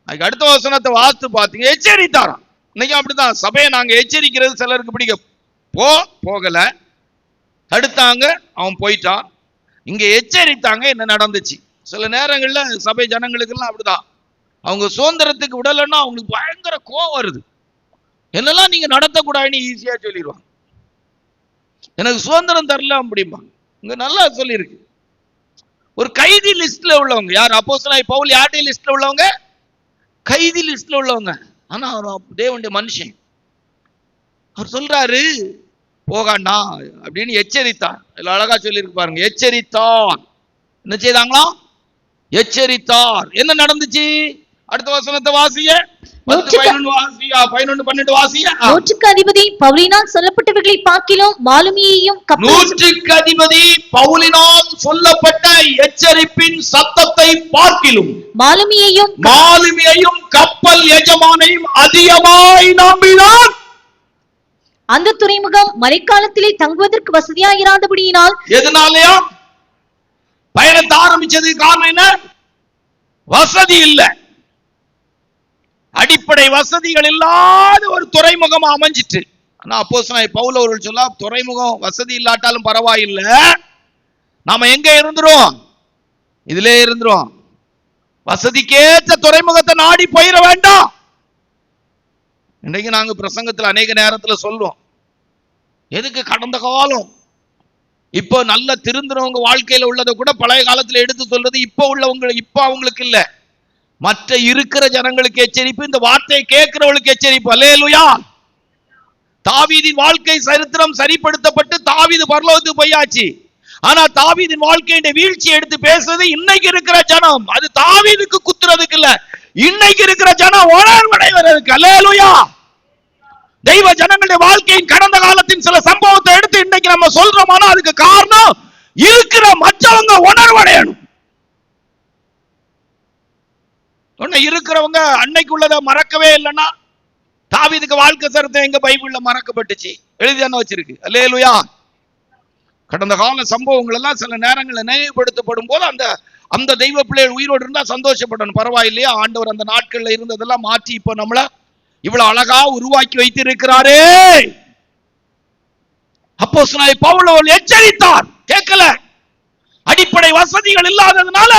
அதுக்கு அடுத்த வசனத்தை வாசித்து பார்த்தீங்க, எச்சரித்தாராம். இன்னைக்கு அப்படிதான் சபையை நாங்க எச்சரிக்கிறது சிலருக்கு பிடிக்க, போகல, தடுத்தாங்க, அவன் போயிட்டான். இங்க எச்சரித்தாங்க, என்ன நடந்துச்சு? சில நேரங்கள்ல சபை ஜனங்களுக்கு எல்லாம் அப்படிதான், அவங்க சுதந்திரத்துக்கு விடலைன்னா அவங்களுக்கு பயங்கர கோவம் வருது. என்னெல்லாம் நீங்க நடத்தக்கூடாதுன்னு ஈஸியா சொல்லிடுவாங்க. எனக்கு சுதந்திரம் தரல அப்படிம்பாங்க. இங்க நல்லா சொல்லியிருக்கு. ஒரு கைதி லிஸ்ட்ல உள்ளவங்க யார்? அப்போஸ்தலனாகிய பவுல் யாருடைய லிஸ்ட்ல உள்ளவங்க? கைதி லிஸ்ட்ல உள்ளவங்க. ஆனா அவர் தேவனுடைய மனுஷன். அவர் சொல்றாரு போகாண்டா அப்படின்னு எச்சரித்தார். இதுல அழகா சொல்லியிருக்கு பாருங்க, எச்சரித்தார். என்ன செய்தாங்களா? எச்சரித்தார். என்ன நடந்துச்சு? அடுத்த வசனத்தை வாசிய. 11-12 வாசிய. 100க்கு அதிபதி பவுலினால் சொல்லப்பட்டவர்களை பார்க்கிலும் மாலுமியையும் 100க்கு அதிபதி பவுலினால் சொல்லப்பட்ட எச்சரிப்பின் சத்தத்தை பார்க்கிலும் மாலுமியையும் கப்பல் எஜமானையும் அதிகமாய் நம்பினான். அந்த துறைமுகம் மழைக்காலத்திலே தங்குவதற்கு வசதியாயிராதபடியினால். எதனாலயா பயணத்தை ஆரம்பிச்சதுக்கு காரணம் என்ன? வசதி இல்ல, அடிப்படை வசதிகள் இல்லாத ஒரு துறைமுகம் அமைஞ்சிட்டு. ஆனா அப்போஸ்தலனாகிய பவுல் அவர்கள் சொல்ல, துறைமுகம் வசதி இல்லாட்டாலும் பரவாயில்லை, நாம எங்க இருந்துரும்? இதுல இருந்துரும். வசதிக்கேற்ற துறைமுகத்தை நாடி போயிட வேண்டாம். இன்றைக்கு நாங்க பிரசங்கத்தில் அநேக நேரத்தில் சொல்லுவோம், எதுக்கு கடந்த காலம், இப்போ நல்ல திருந்துறவங்க வாழ்க்கையில உள்ளதை கூட பழைய காலத்துல எடுத்து சொல்றது இப்போ உள்ளவங்க, இப்போ அவங்களுக்கு இல்ல, மற்ற இருக்கிற ஜனங்களுக்கு எச்சரிப்பு, இந்த வார்த்தையை கேட்கிறவங்களுக்கு எச்சரிப்பு. அல்லேலூயா. தாவீதின் வாழ்க்கை சரித்திரம் சரிப்படுத்தப்பட்டு தாவீது பரலோகத்துக்கு போயாச்சு. ஆனா தாவீதின் வாழ்க்கையுடைய வீழ்ச்சி எடுத்து பேசுறது இன்னைக்கு இருக்கிற ஜனம். அது தாவீதுக்கு குத்துறதுக்கு இல்ல, இன்னைக்கு இருக்கிற ஜனம் உணர்வடைவதற்கு. அல்லேலூயா. தெய்வ ஜனங்களுடைய வாழ்க்கையின் கடந்த காலத்தின் சில சம்பவத்தை எடுத்து இன்னைக்கு நம்ம சொல்றோம்னா அதுக்கு காரணம் இருக்கிற மற்றவங்க உணர்வடையணும். இருக்கிறவங்க அன்னைக்கு உள்ளதை மறக்கவே இல்லைன்னா, தாவீதுக்கு வாழ்க்கை சரித்திரம் எங்க பைபிள்ல மறக்கப்பட்டுச்சு? எழுதிதானே வச்சிருக்கு. அல்லேலூயா. கடந்த கால சம்பவங்கள் எல்லாம் சில நேரங்களில் நினைவுபடுத்தப்படும் போது அந்த தெய்வ பிள்ளைகள் உயிரோடு இருந்தா சந்தோஷப்படணும். பரவாயில்லையா, ஆண்டவர் அந்த நாட்கள்ல இருந்ததெல்லாம் மாற்றி இப்ப நம்மள இவ்வளவு அழகா உருவாக்கி வைத்திருக்கிறாரே. அப்போஸ்தலனாகிய பவுல் அவர்கள் எச்சரித்தார், கேட்கல. அடிப்படை வசதிகள் இல்லாததுனால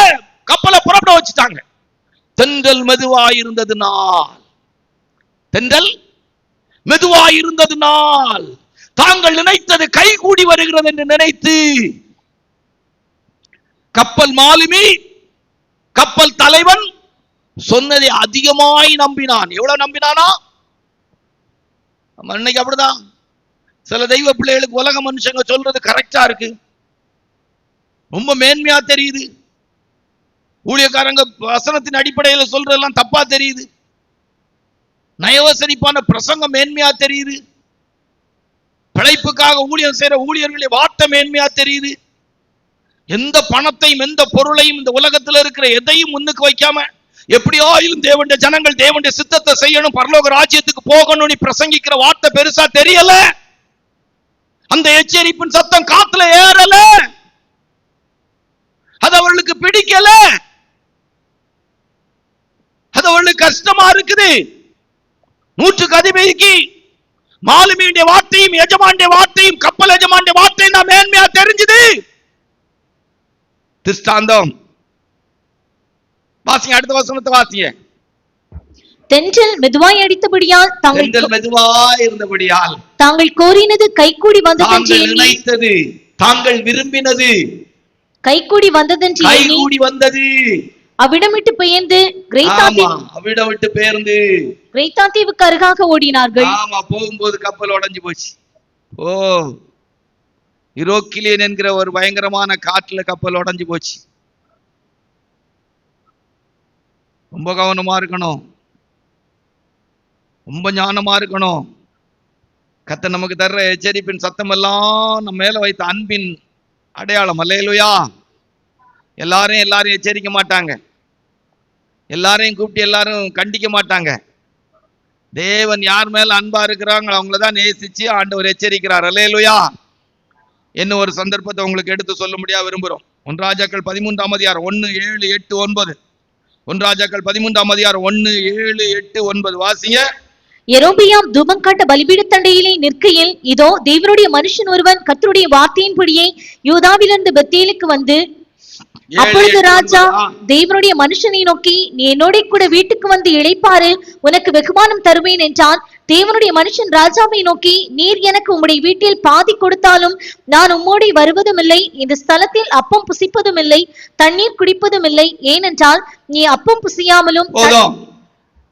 கப்பலை புறப்பட வச்சுட்டாங்க. தென்றல் மெதுவாயிருந்ததுனால் தாங்கள் நினைத்தது கைகூடி வருகிறது என்று நினைத்து கப்பல் மாலுமி, கப்பல் தலைவன் சொன்னதை அதிகமாய் நம்பினான். எவ்வளவு நம்பினானா? இன்னைக்கு அப்படிதான் சில தெய்வ பிள்ளைகளுக்கு உலக மனுஷங்க சொல்றது கரெக்டா இருக்கு, ரொம்ப மேன்மையா தெரியுது. ஊழியக்காரங்க வசனத்தின் அடிப்படையில சொல்றதெல்லாம் தப்பா தெரியுது. நயவசரிப்பான பிரசங்கம் மேன்மையா தெரியுது. பிழைப்புக்காக ஊழியம் செய்யற ஊழியர்களுடைய வார்த்தை மேன்மையா தெரியுது. எந்த பணத்தையும் எந்த பொருளையும் இந்த உலகத்துல இருக்கிற எதையும் முன்னுக்கு வைக்காம எப்படியாயிலும் தேவனுடைய ஜனங்கள் தேவனுடைய சித்தத்தை செய்யணும், பரலோக ராஜ்யத்துக்கு போகணும்னு பிரசங்கிக்கிற வார்த்தை பெருசா தெரியல. அந்த எச்சரிப்பின் சத்தம் காத்துல ஏறல, அது அவர்களுக்கு பிடிக்கல, அது அவர்களுக்கு கஷ்டமா இருக்குது. நூற்றுக்கு அதிபதிக்கு மாலுமியுடைய வார்த்தையும் எஜமானுடைய வார்த்தையும் கப்பல் எஜமானுடைய வார்த்தையும் தான் மேன்மையா தெரிஞ்சது. திஷ்டாந்தம் வாசிங்க, அடுத்த வசனத்தை வாசிங்க. தென்றல் மெதுவாய் அடித்தபடியால் மெதுவாய் இருந்தபடியால் தாங்கள் கோரினது கைகூடி வந்ததென்று நினைத்தது, தாங்கள் விரும்பினது கைகூடி வந்ததென்று கைகூடி வந்தது. அவ்விடம் விட்டு பெயர்ந்து கிரேத்தா தீவுக்கு அருகாக ஓடினார்கள். ஆமா, போகும்போது கப்பல் உடைஞ்சு போச்சு. ஓ, யூரோக்கிலியன் என்கிற ஒரு பயங்கரமான காற்றுல கப்பல் உடைஞ்சு போச்சு. ரொம்ப கவனமா இருக்கணும், ரொம்ப ஞானமா இருக்கணும். கர்த்தர் நமக்கு தர்ற எச்சரிப்பின் சத்தம் எல்லாம் நம்ம மேல வைத்த அன்பின் அடையாளம். அல்லேலூயா. எல்லாரையும் எச்சரிக்க மாட்டாங்க, எல்லாரையும் கூப்பிட்டு எல்லாரும் கண்டிக்க மாட்டாங்க. தேவன் யார் மேல அன்பா இருக்கிறாங்க அவங்களதான் நேசிச்சு ஆண்டவர் எச்சரிக்கிறார். அல்லேலூயா. என்ன ஒரு சந்தர்ப்பத்தை உங்களுக்கு எடுத்து சொல்ல முடியா விரும்புறோம். 1 ராஜாக்கள் 13ஆம் அதிகாரம் 1, 7, 8, 9. 1 ராஜாக்கள் 13ஆம் அதிகாரம் 1, 7, 8, 9 வாசிங்க. யெரொபெயாம் தூபங்காட்ட பலிபீடத்தண்டையிலே நிற்கையில், இதோ தேவனுடைய மனுஷன் ஒருவன் கர்த்தருடைய வார்த்தையின்படியே யூதாவிலிருந்து பெத்தேலுக்கு வந்து, அப்பொழுது ராஜா தேவனுடைய மனுஷனை நோக்கி, நீ என்னோட கூட வீட்டுக்கு வந்து இளைப்பாறு, உனக்கு வெகுமானம் தருவேன் என்றான். தேவனுடைய மனுஷன் ராஜாவை நோக்கி, நீர் எனக்கு உம்முடைய வீட்டில் பாதி கொடுத்தாலும் நான் உம்மோடு வருவதும் இல்லை, இந்த ஸ்தலத்தில் அப்பம் புசிப்பதும் இல்லை, தண்ணீர் குடிப்பதும் இல்லை. ஏனென்றால் நீ அப்பம் புசியாமலும்.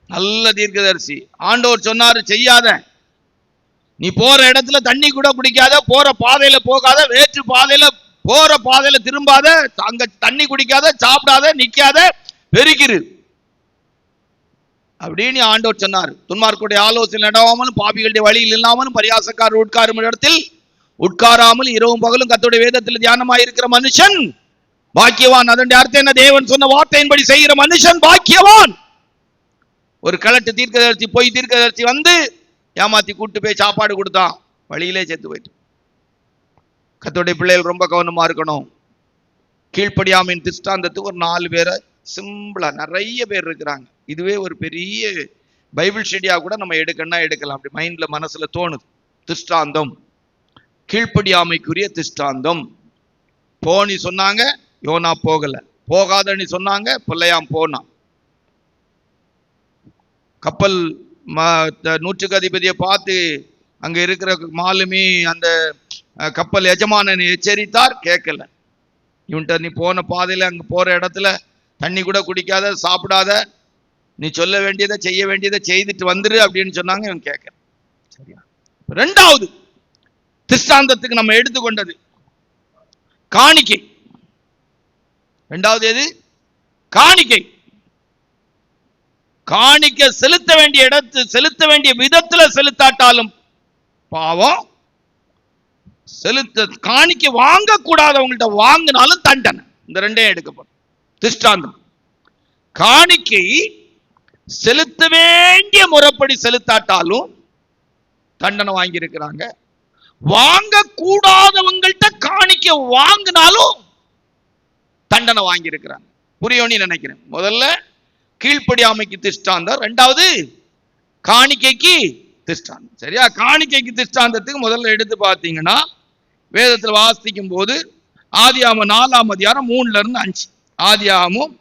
நல்ல தீர்க்கதரிசி. ஆண்டவர் சொன்னாரு, செய்யாத, நீ போற இடத்துல தண்ணி கூட குடிக்காத, போற பாதையில போகாத, வேற்று பாதையில போற பாதையில திரும்பாத, அங்க தண்ணி குடிக்காத, சாப்பிடாத, நிக்காத, பெருகிரு அப்படின்னு ஆண்டவர் சொன்னார். துன்மார்க்குடைய ஆலோசனை நடவாமலும் பாபிகளுடைய வழியில் இல்லாமலும் பரியாசக்காரர் உட்காரும் இடத்தில் உட்காராமல் இரவும் பகலும் கர்த்தருடைய வேதத்தில் தியானமாய் இருக்கிற மனுஷன் பாக்கியவான். அதனுடைய அர்த்தம் என்ன? தேவன் சொன்ன வார்த்தையின்படி செய்கிற மனுஷன் பாக்கியவான். ஒரு கலட்டு தீர்க்கதரிசி, போய் தீர்க்கதரிசி வந்து ஏமாத்தி கூட்டு போய் சாப்பாடு கொடுத்தான், வழியிலே செத்து போயிட்டு. கர்த்தருடைய பிள்ளைகள் ரொம்ப கவனமா இருக்கணும். கீழ்ப்படியாமையின் திஷ்டாந்தத்துக்கு ஒரு 4 பேரை சிம்பிளா, நிறைய பேர் இருக்கிறாங்க. இதுவே ஒரு பெரிய பைபிள் ஸ்டடியா கூட நம்ம எடுக்கலாம். அப்படி மைண்ட்ல மனசுல தோணுது. திஷ்டாந்தம், கீழ்ப்படியாமைக்குரிய திஷ்டாந்தம். போனி சொன்னாங்க, யோனா போகல. போகாதன்னு சொன்னாங்க, பிள்ளையாம் போனான். கப்பல் 100க்கு அதிபதியை பார்த்து அங்க இருக்கிற மாலுமி அந்த கப்பல் எஜமானனை எச்சரித்தார், கேட்கல. இவன்ட்ட நீ போன பாதையில அங்க போற இடத்துல தண்ணி கூட குடிக்காத, சாப்பிடாத, நீ சொல்ல வேண்டியதை செய்ய வேண்டியதை செய்துட்டு வந்துரு அப்படின்னு சொன்னாங்க. இவன் கேட்கல. சரியா? 2வது திஷ்டாந்தத்துக்கு நம்ம எடுத்துக்கொண்டது காணிக்கை. 2வது எது? காணிக்கை. காணிக்க செலுத்த வேண்டிய இடத்து, செலுத்த வேண்டிய விதத்துல செலுத்தாட்டாலும் பாவம். காணிக்க வாங்க கூடாதவங்கள்ட்ட வாங்கினாலும் தண்டனை. இந்த 2ஐயும் எடுக்கப்படும். திஷ்டாந்தம். காணிக்கை செலுத்த வேண்டிய முறைப்படி செலுத்தாட்டாலும் தண்டனை வாங்கி இருக்கிறாங்க. வாங்க கூடாதவங்கள்ட்ட காணிக்க வாங்கினாலும் தண்டனை வாங்கி இருக்கிறாங்க. புரியும்னு நினைக்கிறேன். முதல்ல கீழ்ப்படியாமைக்கு திஷ்டாந்தம், 2வது காணிக்கைக்கு திஷ்டாந்தம். சரியா? காணிக்கைக்கு திஷ்டாந்தத்துக்கு முதல்ல எடுத்து பார்த்தீங்கன்னா, வேதத்துல வாசிக்கும் போது ஆதியாகமம் 4ஆம் அதிகாரம் 3ல இருந்து 5. ஆதியாகமம்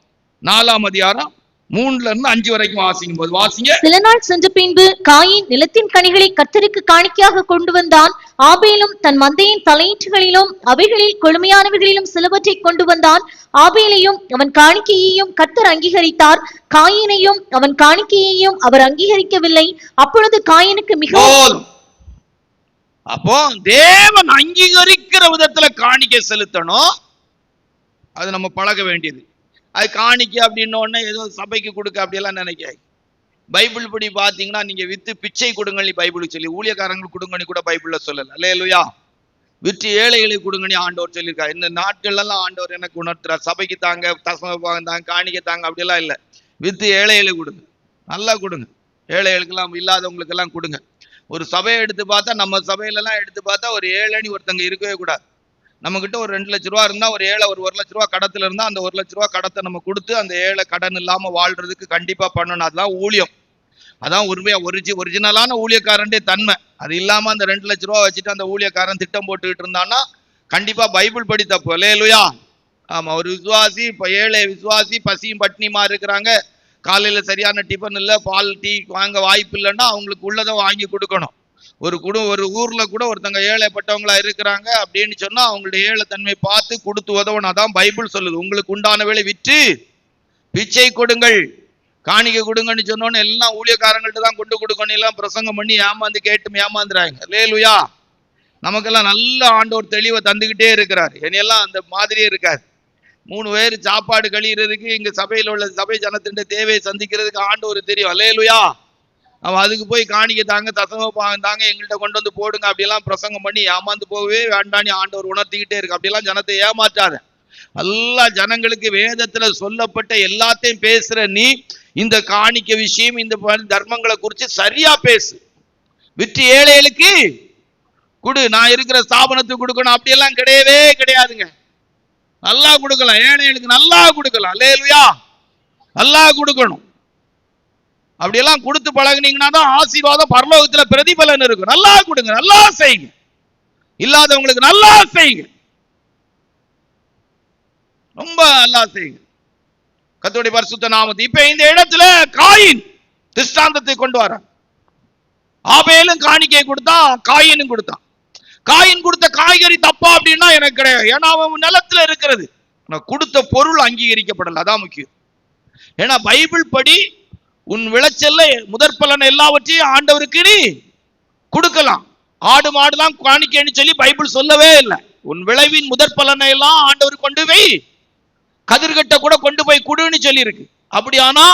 4ஆம் அதிகாரம் 3ல இருந்து 5 வரைக்கும் வாசிக்கும் போது வாசிங்க. சில நாள் சென்ற பின்பு காயின் நிலத்தின் கனிகளை கர்த்தருக்கு காணிக்கையாக கொண்டு வந்தான். ஆபேலும் தன் மந்தையின் தலையீற்றுகளிலும் அவைகளில் கொழுமையானவைகளிலும் சிலவற்றை கொண்டு வந்தான். ஆபேலையும் அவன் காணிக்கையையும் கர்த்தர் அங்கீகரித்தார், காயினையும் அவன் காணிக்கையையும் அவர் அங்கீகரிக்கவில்லை. அப்பொழுது காயினுக்கு மிகவும் அப்போ தேவன் அங்கீகரிக்கிற விதத்துல காணிக்கை செலுத்தணும். அது நம்ம பழக வேண்டியது. அது காணிக்கை அப்படின்ன உடனே ஏதோ சபைக்கு கொடுக்க அப்படியெல்லாம் நினைக்காது. பைபிள் படி பாத்தீங்கன்னா நீங்க வித்து பிச்சை கொடுங்கன்னு பைபிள் சொல்லி, ஊழியக்காரங்களுக்கு கொடுங்கன்னு கூட பைபிள்ல சொல்லல. அல்லேலூயா. விற்று ஏழைகளை கொடுங்கன்னு ஆண்டவர் சொல்லியிருக்காரு. இந்த நாட்கள் எல்லாம் ஆண்டவர் எனக்கு உணர்த்துறார். சபைக்கு தாங்க, தசமபாகம் தாங்க, காணிக்கை தாங்க அப்படியெல்லாம் இல்லை. வித்து ஏழைகளை கொடுங்க, நல்லா கொடுங்க. ஏழைகளுக்கெல்லாம், இல்லாதவங்களுக்கு எல்லாம் கொடுங்க. ஒரு சபையை எடுத்து பார்த்தா, நம்ம சபையில எல்லாம் எடுத்து பார்த்தா ஒரு ஏழைன்னு ஒருத்தங்க இருக்கவே கூடாது. நம்ம கிட்ட ஒரு 2 லட்ச ரூபா இருந்தா, ஒரு ஏழை ஒரு 1 லட்ச ரூபா கடத்துல இருந்தா, அந்த 1 லட்ச ரூபா கடத்தை நம்ம கொடுத்து அந்த ஏழை கடன் இல்லாம வாழ்றதுக்கு கண்டிப்பா பண்ணணும். அதுதான் ஊழியம். அதான் உண்மையா ஒரிஜினலான ஊழியக்காரன்டே தன்மை. அது இல்லாம அந்த 2 லட்ச ரூபா வச்சுட்டு அந்த ஊழியக்காரன் திட்டம் போட்டுக்கிட்டு இருந்தான்னா கண்டிப்பா பைபிள் படி தப்பு. அல்லேலூயா. ஆமா, ஒரு விசுவாசி, இப்ப ஏழை விசுவாசி பசியும் பட்னியுமா இருக்கிறாங்க, காலையில சரியான டிஃபன் இல்லை, பால் டீ வாங்க வாய்ப்பு இல்லைன்னா அவங்களுக்கு உள்ளதை வாங்கி கொடுக்கணும். ஒரு ஊர்ல கூட ஒருத்தங்க ஏழைப்பட்டவங்களா இருக்கிறாங்க அப்படின்னு சொன்னா அவங்களுடைய ஏழை தன்மை பார்த்து கொடுத்து உதவணும். அதான் பைபிள் சொல்லுது. உங்களுக்கு உண்டான வேலை விற்று பிச்சை கொடுங்கள், காணிக்கை கொடுங்கன்னு சொன்னோன்னு எல்லாம் ஊழியக்காரங்கள்ட்ட தான் கொண்டு கொடுக்கணும். எல்லாம் பிரசங்கம் பண்ணி ஏமாந்து கேட்டு ஏமாந்துறாங்க. அல்லேலூயா. நமக்கெல்லாம் நல்ல ஆண்டவர் தெளிவை தந்துகிட்டே இருக்கிறார். என்னையெல்லாம் அந்த மாதிரியே இருக்காது. 3 பேர் சாப்பாடு கழிகிறதுக்கு, இங்க சபையில் உள்ள சபை ஜனத்தின் தேவையை சந்திக்கிறதுக்கு ஆண்டவர் தெரியும். அல்லேலூயா. அவன் அதுக்கு போய் காணிக்கை தாங்க, தசமபாகம் தாங்க, எங்கள்கிட்ட கொண்டு வந்து போடுங்க அப்படியெல்லாம் பிரசங்கம் பண்ணி ஏமாந்து போகவே வேண்டான்னு ஆண்டவர் உணர்த்திக்கிட்டே இருக்கு. அப்படியெல்லாம் ஜனத்தை ஏமாற்றாத. எல்லா ஜனங்களுக்கு வேதத்துல சொல்லப்பட்ட எல்லாத்தையும் பேசுற நீ இந்த காணிக்கை விஷயம், இந்த தர்மங்களை குறித்து சரியா பேசு. விற்று ஏழைகளுக்கு கொடு, நான் இருக்கிற ஸ்தாபனத்துக்கு கொடுக்கணும் அப்படியெல்லாம் கிடையவே கிடையாதுங்க. நல்லா கொடுக்கலாம், ஏழைகளுக்கு நல்லா கொடுக்கலாம். அல்லேலூயா. நல்லா கொடுக்கணும். அப்படியெல்லாம் கொடுத்து பழகுனீங்கன்னா தான் ஆசீர்வாதம் பரலோகத்துல பிரதிபலன் இருக்கும். நல்லா கொடுங்க, நல்லா செய்யுங்க. இல்லாதவங்களுக்கு நல்லா செய்யுங்க, ரொம்ப நல்லா செய்யுங்க. கர்த்தருடைய பரிசுத்த நாமத்தை. இப்ப இந்த இடத்துல காயின் திருஷ்டாந்தத்தை கொண்டு வர. ஆபேலும் காணிக்கை கொடுத்தான், காயினும் கொடுத்தான். காயின் கொடுத்த காய்கறி தப்பா அப்படின்னா எனக்கு கிடையாது. ஏன்னா அவன் நிலத்துல இருக்கிறது, கொடுத்த பொருள் அங்கீகரிக்கப்படல. அதான் முக்கியம். ஏன்னா பைபிள் படி உன் விளைச்சல்ல முதற் பலன் எல்லாவற்றையும் ஆண்டவருக்கு நீ கொடுக்கலாம். ஆடு மாடுலாம் காணிக்கைன்னு சொல்லி பைபிள் சொல்லவே இல்லை. உன் விளைவின் முதற் பலனை எல்லாம் ஆண்டவர் கொண்டு போய் கதிர்கட்ட கூட கொண்டு போய் கொடுன்னு சொல்லி இருக்கு. அப்படியானா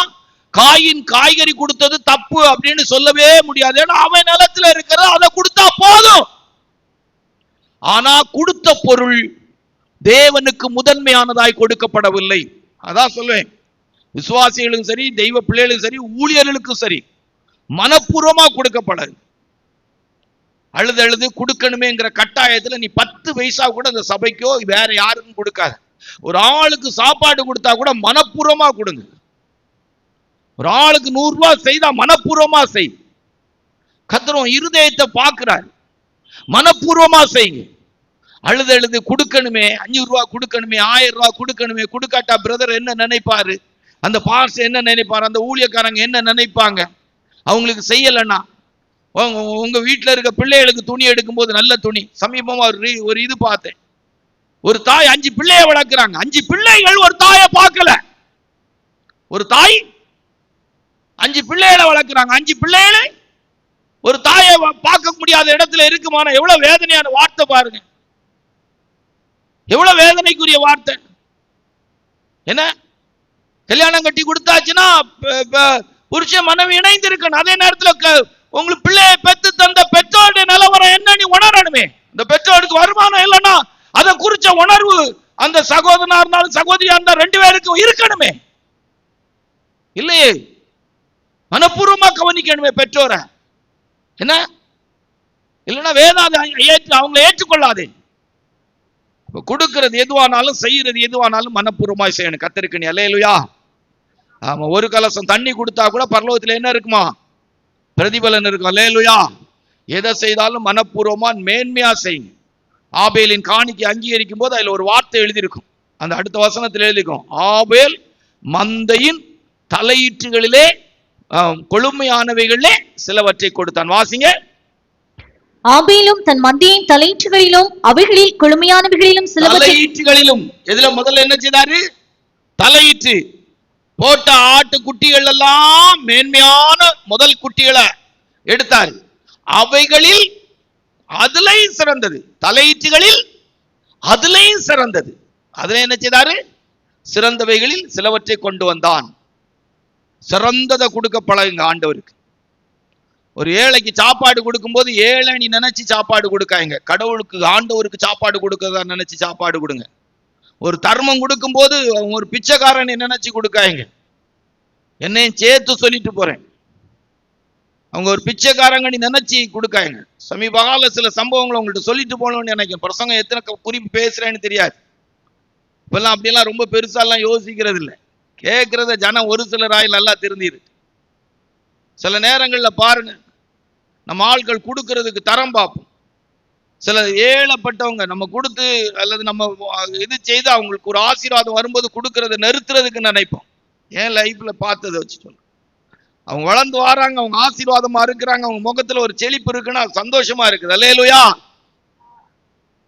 காயின் காய்கறி கொடுத்தது தப்பு அப்படின்னு சொல்லவே முடியாது. ஏன்னா அவன் நிலத்துல இருக்கிறது, அதை கொடுத்தா போதும். ஆனா கொடுத்த பொருள் தேவனுக்கு முதன்மையானதாய் கொடுக்கப்படவில்லை. அதான் சொல்லுவேன், விசுவாசிகளுக்கும் சரி, தெய்வ பிள்ளைகளுக்கும் சரி, ஊழியர்களுக்கும் சரி, மனப்பூர்வமா கொடுக்கப்படாது. அழுது கொடுக்கணுமேங்கிற கட்டாயத்துல நீ 10 பைசா கூட அந்த சபைக்கோ வேற யாருக்கும் கொடுக்காது. ஒரு ஆளுக்கு சாப்பாடு கொடுத்தா கூட மனப்பூர்வமா கொடுங்க. ஒரு ஆளுக்கு 100 ரூபாய் செய்தா மனப்பூர்வமா செய். கர்த்தர் இருதயத்தை பார்க்கிறார். மனப்பூர்வமா செய்யுங்க. அழுது கொடுக்கணுமே, 500 ரூபாய் கொடுக்கணுமே, 1000 ரூபாய் கொடுக்கணுமே, கொடுக்காட்டா பிரதர் என்ன நினைப்பாரு, அந்த பாஸ் என்ன நினைப்பாரு, அந்த ஊழியக்காரங்க என்ன நினைப்பாங்க, அவங்களுக்கு செய்யலைன்னா. உங்க வீட்டுல இருக்க பிள்ளைகளுக்கு துணி எடுக்கும் போது நல்ல துணி, சமீபமா ஒரு இது பார்த்தேன். ஒரு தாய் 5 பிள்ளையை வளர்க்கிறாங்க. 5 பிள்ளைகள் ஒரு தாயை பார்க்கல. ஒரு தாய் 5 பிள்ளைகளை வளர்க்கிறாங்க. 5 பிள்ளைகளை ஒரு தாயை பார்க்க முடியாத இடத்துல இருக்குமான எவ்வளவு வேதனையான வார்த்தை பாருங்க. எவ்வளவு வேதனைக்குரிய வார்த்தை. என்ன, கல்யாணம் கட்டி கொடுத்தாச்சுன்னா புருஷன் மனைவி இணைந்து இருக்கணும். அதே நேரத்தில் உங்களுக்கு பிள்ளையை பெற்று தந்த பெற்றோருடைய நிலவரம் என்ன நீ உணரணுமே. இந்த பெற்றோருக்கு வருமானம் இல்லைன்னா அதை குறிச்ச உணர்வு அந்த சகோதரனா இருந்தாலும் சகோதரியா இருந்தாலும் 2 பேருக்கும் இருக்கணுமே. இல்லையே, மனப்பூர்வமா கவனிக்கணுமே பெற்றோரை. என்ன இல்லைன்னா வேதாத அவங்களை ஏற்றுக்கொள்ளாதே. கொடுக்கிறது எதுவானாலும் செய்யறது எதுவானாலும் மனப்பூர்வமாய் செய்யணும். கர்த்தருக்கு நீ அல்லேலூயா. ஆமா, ஒரு கலசம் தண்ணி கொடுத்தா கூட பரலோகத்துல என்ன இருக்குமா, பிரதிபலன் இருக்கும். அல்லேலூயா. எதை செய்தாலும் மனப்பூர்வமா மேன்மையா செய்யுங்க. ஆபேலின் காணிக்கை அங்கீகரிக்கும் போது அதுல ஒரு வார்த்தை எழுதியிருக்கும். அந்த அடுத்த வசனத்தில் எழுதியிருக்கும், ஆபேல் மந்தையின் தலையீற்றுகளிலே கொழுமையானவைகளிலே சிலவற்றை கொடுத்தான். வாசிங்க. ஆபேலும் தன் மந்தையின் தலையீற்றுகளிலும் அவைகளில் கொழுமையானவைகளிலும் தலையீற்றுகளிலும். எதுல முதல்ல என்ன செய்தாரு, தலையீற்று போட்ட ஆட்டு குட்டிகள் எல்லாம் மேன்மையான முதல் குட்டிகளை எடுத்தார். அவைகளில் அதுலயும் சிறந்தது, தலையீற்றுகளில் அதுலயும் சிறந்தது. அதுல என்ன செய்தாரு? சிறந்தவைகளில் சிலவற்றை கொண்டு வந்தான். சிறந்ததை கொடுக்க பழகுங்க ஆண்டவருக்கு. ஒரு ஏழைக்கு சாப்பாடு கொடுக்கும் போது ஏழை நினைச்சு சாப்பாடு கொடுக்காங்க. கடவுளுக்கு ஆண்டவருக்கு சாப்பாடு கொடுக்கறதா நினைச்சு சாப்பாடு கொடுங்க. ஒரு தர்மம் கொடுக்கும் போது ஒரு பிச்சைக்காரனை நினைச்சு கொடுக்காங்க. என்னையும் சேர்த்து சொல்லிட்டு போறேன், அவங்க ஒரு பிச்சைக்காரங்க நினைச்சு கொடுக்காங்க. சமீப கால சில சம்பவங்களை உங்கள்கிட்ட சொல்லிட்டு போகணும்னு நினைக்கிறேன். பிரசங்கம் எத்தனை குறிப்பு பேசுறேன்னு தெரியாது. இப்பெல்லாம் அப்படியெல்லாம் ரொம்ப பெருசாலாம் யோசிக்கிறது இல்லை. கேட்கறத ஜனம் ஒரு சிலராய் நல்லா தெரிஞ்சிருக்கு. சில நேரங்கள்ல பாருங்க, நம்ம ஆட்கள் கொடுக்கறதுக்கு தரம் பார்ப்போம். சில ஏழப்பட்டவங்க நம்ம கொடுத்து அல்லது நம்ம இது செய்து அவங்களுக்கு ஒரு ஆசீர்வாதம் வரும்போது கொடுக்கறத நிறுத்துறதுக்கு நினைப்போம். என் லைஃப்ல பார்த்ததை வச்சு சொல்றேன். அவங்க வளர்ந்து வராங்க, அவங்க ஆசீர்வாதமா இருக்கிறாங்க, அவங்க முகத்துல ஒரு செழிப்பு இருக்குன்னா சந்தோஷமா இருக்குது. அல்லேலூயா.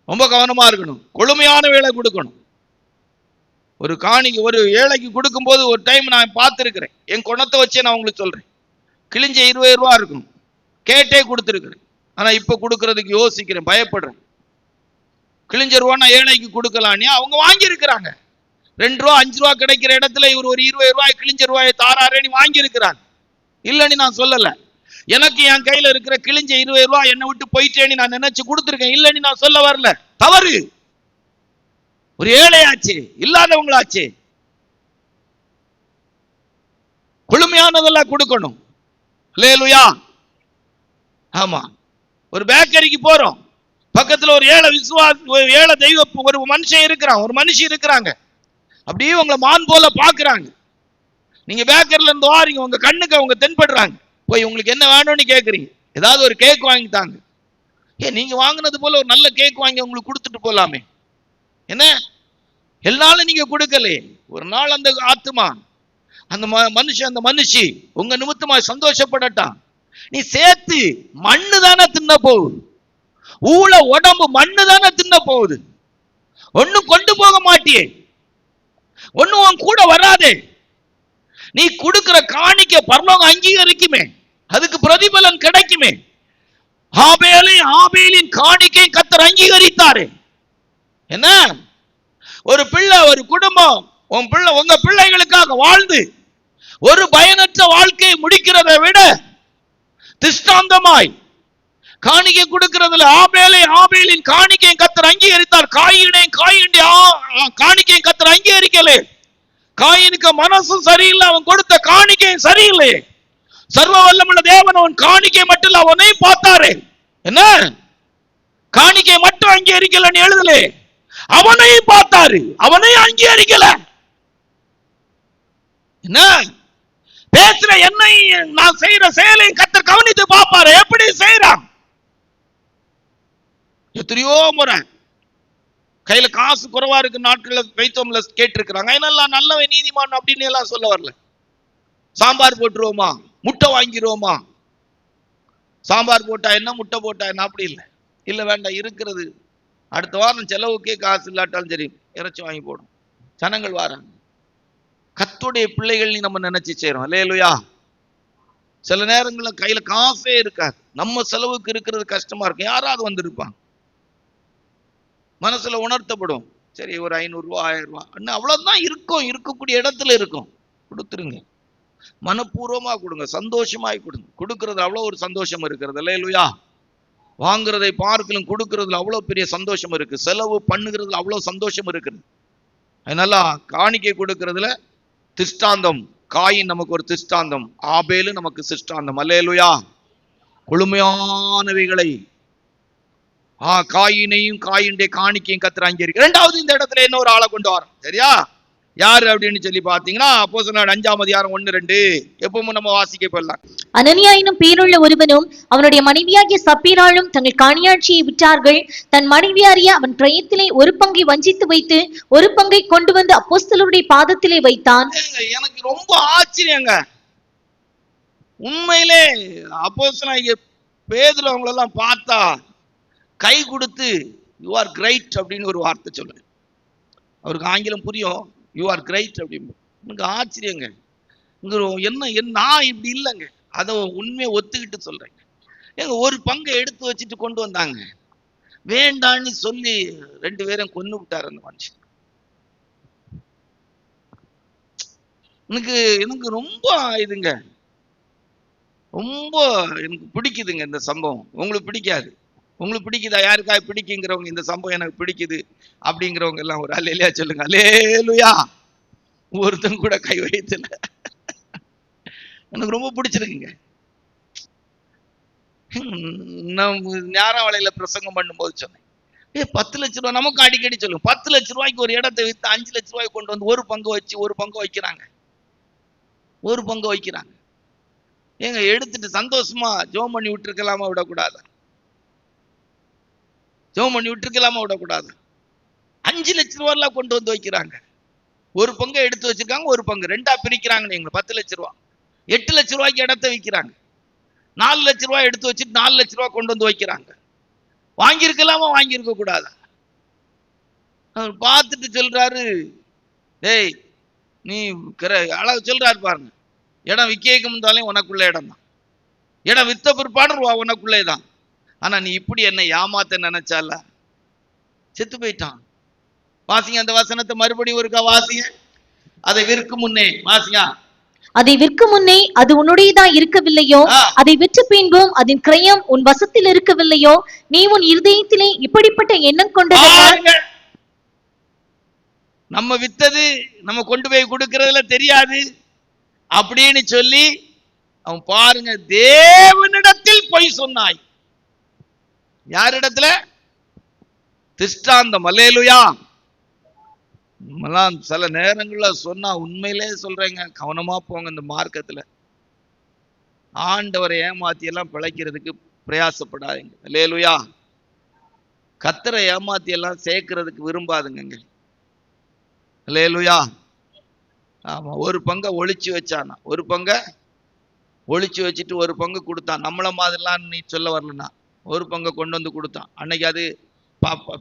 ரொம்ப கவனமா இருக்கணும், கொழுமையான வேலை கொடுக்கணும். ஒரு காணிக்கு ஒரு ஏழைக்கு கொடுக்கும் போது ஒரு டைம் நான் பார்த்துருக்கிறேன். என் குணத்தை வச்சே நான் உங்களுக்கு சொல்றேன். கிழிஞ்ச 20 ரூபா இருக்கும், கேட்டே கொடுத்துருக்கிறேன். ஆனா இப்ப கொடுக்கறதுக்கு யோசிக்கிறேன், பயப்படுறேன். கிழிஞ்ச ரூபா ஏழைக்கு கொடுக்கலான்னு அவங்க வாங்கி இருக்கிறாங்க. 2 ரூபா 5 ரூபா கிடைக்கிற இடத்துல இவர் ஒரு 20 ரூபாய் கிழிஞ்ச ரூபாயை தாராரேன்னு வாங்கி இருக்கிறாங்க. இல்லைன்னு நான் சொல்லல. எனக்கு என் கையில இருக்கிற கிழிஞ்ச 20 ரூபாய் என்னை விட்டு போயிட்டேன்னு நான் நினைச்சு கொடுத்துருக்கேன். இல்லைன்னு நான் சொல்ல வரல, தவறு. ஒரு ஏழையாச்சு, இல்லாதவங்களாச்சு, கொழுமையானதெல்லாம் கொடுக்கணும். அல்லேலூயா. ஆமா, ஒரு பேக்கரிக்கு போறோம், பக்கத்துல ஒரு ஏழை ஒரு ஏழை தெய்வ ஒரு மனுஷன் இருக்கிறான், ஒரு மனுஷி இருக்கிறாங்க. அப்படியே உங்களை மான் போல பாக்குறாங்க. நீங்க பேக்கர்ல இருந்து வாரீங்க, உங்க கண்ணுக்கு அவங்க தென்படுறாங்க. போய் உங்களுக்கு என்ன வேணும்னு கேக்குறீங்க, ஏதாவது ஒரு கேக் வாங்கிட்டாங்க. நீங்க வாங்கினது போல ஒரு நல்ல கேக் வாங்கி உங்களுக்கு கொடுத்துட்டு போலாமே. என்ன எல்லாரும் நீங்க கொடுக்கல, ஒரு நாள் அந்த ஆத்மா, அந்த மனுஷன், அந்த மனுஷி உங்க நிமித்தமா சந்தோஷப்படட்டான். நீ சேர்த்து மண்ணு தானே தின்ன போகுது, ஊழ உடம்பு மண்ணு தானே தின்ன போகுது. ஒன்னும் கொண்டு போக மாட்டியே, ஒன்னும் உன் கூட வராதே. நீ கொடுக்கிற காணிக்க பரலோகம் அங்கீகரிக்குமே, அதுக்கு பிரதிபலன் கிடைக்குமே. ஆபேலின் காணிக்கை கர்த்தர் அங்கீகரித்தாரு. என்ன ஒரு பிள்ளை, ஒரு குடும்பம், உங்க பிள்ளைகளுக்காக வாழ்ந்து ஒரு பயனற்ற வாழ்க்கையை முடிக்கிறதை விட திஷ்டாந்தமாய் காணிக்கை கொடுக்கிறதுல ஆபேலின் காணிக்கையை கர்த்தர் அங்கீகரித்தார். காணிக்கையை கர்த்தர் அங்கீகரிக்கல. காயினுக்கு மனசும் சரியில்லை, அவன் கொடுத்த காணிக்கையும் சரியில்லை. சர்வ வல்லமுள்ள தேவன் அவன் காணிக்கை மட்டும் அவனை பார்த்தாரு. என்ன காணிக்கை மட்டும் அங்கீகரிக்கலன்னு எழுதலே, அவனையும் பார்த்தாரு, அவனையும் அங்கீகரிக்கல. என்ன பேசுற என்னை நான் செய்யற செயலை கர்த்தர் கவனித்து பார்ப்பாரு. எப்படி செய்யறான்? எத்தனையோ முறை கையில காசு குறைவா இருக்கு நாட்கள்ல வைத்தோம்ல கேட்டிருக்கிறாங்க. அதனால நல்லவன் நீதிமான் அப்படின்னு எல்லாம் சொல்ல வரல. சாம்பார் போட்டுருவோமா, முட்டை வாங்கிடுவோமா, சாம்பார் போட்டா என்ன, முட்டை போட்டா என்ன, அப்படி இல்லை. இல்ல வேண்டாம், இருக்கிறது அடுத்த வாரம் செலவுக்கே காசு இல்லாட்டாலும் சரி இறைச்சி வாங்கி போடும். ஜனங்கள் வாராங்க. கர்த்தருடைய பிள்ளைகள் நம்ம நினைச்சு செய்யறோம். அல்லேலூயா. சில நேரங்களில் கையில காசே இருக்காது, நம்ம செலவுக்கு இருக்கிறது கஷ்டமா இருக்கும். யாராவது வந்திருப்பாங்க, மனசுல உணர்த்தப்படும். சரி ஒரு 500 ரூபா 1000 ரூபா அவ்வளவுதான் இருக்கும், இருக்கக்கூடிய இடத்துல இருக்கும், கொடுத்துருங்க. மனப்பூர்வமா கொடுங்க, சந்தோஷமாய் கொடுங்க. கொடுக்கறது அவ்வளவு ஒரு சந்தோஷம் இருக்கிறது. அல்லேலூயா. வாங்குறதை பார்க்கலும் கொடுக்கறதுல அவ்வளவு பெரிய சந்தோஷம் இருக்கு. செலவு பண்ணுகிறதுல அவ்வளவு சந்தோஷம் இருக்குது. அதனால காணிக்கை கொடுக்கறதுல திஷ்டாந்தம், காயின் நமக்கு ஒரு திஷ்டாந்தம், ஆபேலு நமக்கு திஷ்டாந்தம். அல்லேலூயா. கொழுமையானவைகளை காயினையும் காயினுடைய காணிக்கையும் கர்த்தர் அங்கீகரிக்க. இரண்டாவது இந்த இடத்துல இன்னொரு ஆளை கொண்டு வரோம். சரியா? யாரு அப்படின்னு சொல்லி பாத்தீங்கன்னா அப்போஸ்தலர் 5ஆம் அதிகாரம் 1-2 எப்பவும் நம்ம வாசிக்க போடலாம். அனனியா என்னும் பேருள்ள ஒருவனும் அவனுடைய மனைவியாகிய சப்பீராளும் தங்கள் காணியாட்சியை விற்றார்கள். தன் மனைவியாரிய அவன் கிரயத்திலே ஒரு பங்கை வஞ்சித்து வைத்து ஒரு பங்கை கொண்டு வந்து அப்போஸ்தலருடைய பாதத்திலே வைத்தான். எனக்கு ரொம்ப ஆச்சரியங்க. உண்மையிலே அப்போஸ்தலனாகிய பேதுரு அவங்களெல்லாம் பார்த்தா கை கொடுத்து யூ ஆர் கிரேட் அப்படின்னு ஒரு வார்த்தை சொல்லுங்க. அவருக்கு ஆங்கிலம் புரியும். யூ ஆர் கிரேட் அப்படின்னு. எனக்கு ஆச்சரியங்க. என்ன நான் இப்படி இல்லைங்க, அதை உண்மையை ஒத்துக்கிட்டு சொல்றேங்க. ஏங்க ஒரு பங்கை எடுத்து வச்சுட்டு கொண்டு வந்தாங்க. வேண்டான்னு சொல்லி 2 பேரும் கொன்னு விட்டாரு அந்த மனுஷன். எனக்கு ரொம்ப இதுங்க, ரொம்ப எனக்கு பிடிக்குதுங்க இந்த சம்பவம். உங்களுக்கு பிடிக்காது? உங்களுக்கு பிடிக்குதா? யாருக்காவது பிடிக்குங்கிறவங்க, இந்த சம்பவம் எனக்கு பிடிக்குது அப்படிங்கிறவங்க எல்லாம் ஒரு அல்லேலூயா சொல்லுங்க. அல்லேலூயா. ஒருத்தன் கூட கை வைத்துல. எனக்கு ரொம்ப பிடிச்சிருக்குங்க. நான் ஞானவாளையில பிரசங்கம் பண்ணும்போது சொன்னேன், 10 லட்ச ரூபாய் நமக்கு அடிக்கடி சொல்லுங்க. 10 லட்ச ரூபாய்க்கு ஒரு இடத்தை வித்து 5 லட்ச ரூபாய் கொண்டு வந்து ஒரு பங்கு வச்சு ஒரு பங்கு வைக்கிறாங்க. ஒரு பங்கு வைக்கிறாங்க. ஏங்க எடுத்துட்டு சந்தோஷமா ஜெபம் பண்ணி விட்டுருக்கலாமா விடக்கூடாது? ஜெபம் பண்ணி விட்டுருக்கலாமா விடக்கூடாது? 5 லட்ச ரூபாய்லாம் கொண்டு வந்து வைக்கிறாங்க. ஒரு பங்கை எடுத்து வச்சிருக்காங்க, ஒரு பங்கு 2ஆ பிரிக்கிறாங்க. நீங்க 10 லட்ச ரூபாய் 8 லட்ச ரூபாய்க்கு இடத்தை விற்கிறாங்க. 4 லட்ச ரூபாய் எடுத்து வச்சுட்டு 4 லட்ச ரூபாய் கொண்டு வந்து வைக்கிறாங்க. வாங்கியிருக்கலாமா வாங்கியிருக்க கூடாது? அவர் பார்த்துட்டு சொல்றாரு, டேய் நீ அழகு சொல்றாரு பாருங்க, இடம் விற்க முந்தாலே உனக்குள்ள இடம் தான், இடம் வித்த பிற்பாடு உனக்குள்ளே தான். ஆனா நீ இப்படி என்னை ஏமாத்த நினைச்சால, செத்து போயிட்டான். வாசிங்க அந்த வசனத்தை மறுபடியும் ஒருக்கா வாசிங்க. அதை விற்கும் முன்னே வாசிங்க. அதை விற்கும் முன்னே அது உன்னுடையதா இருக்கவில்லையோ, அதை விற்ற பின்பும் அதன் கிரயம் உன் வசத்தில் இருக்கவில்லையோ, நீ உன் இருதயத்திலே இப்படிப்பட்ட எண்ணம் கொண்டதல்ல. நம்ம வித்தது நம்ம கொண்டு போய் கொடுக்கறதுல தெரியாது அப்படின்னு சொல்லி அவன் பாருங்க, தேவனிடத்தில் பொய் சொன்னாய். யாரிடத்துல? திஷ்டாந்தம். அல்லேலூயா. நம்மலாம் சில நேரங்கள்ல சொன்னா, உண்மையிலே சொல்றேங்க, கவனமா போங்க. இந்த மார்க்கத்துல ஆண்டவரை ஏமாத்தி எல்லாம் பிழைக்கிறதுக்கு பிரயாசப்படாதீங்க. அல்லேலூயா. கர்த்தரை ஏமாத்தி எல்லாம் சேர்க்கறதுக்கு விரும்பாதுங்க. அல்லேலூயா. ஆமா, ஒரு பங்கை ஒளிச்சு வச்சானா, ஒரு பங்கை ஒளிச்சு வச்சுட்டு ஒரு பங்கு கொடுத்தான். நம்மள மாதிரிலாம் நீ சொல்ல வரலன்னா ஒரு பங்கை கொண்டு வந்து கொடுத்தான். அன்னைக்கு அது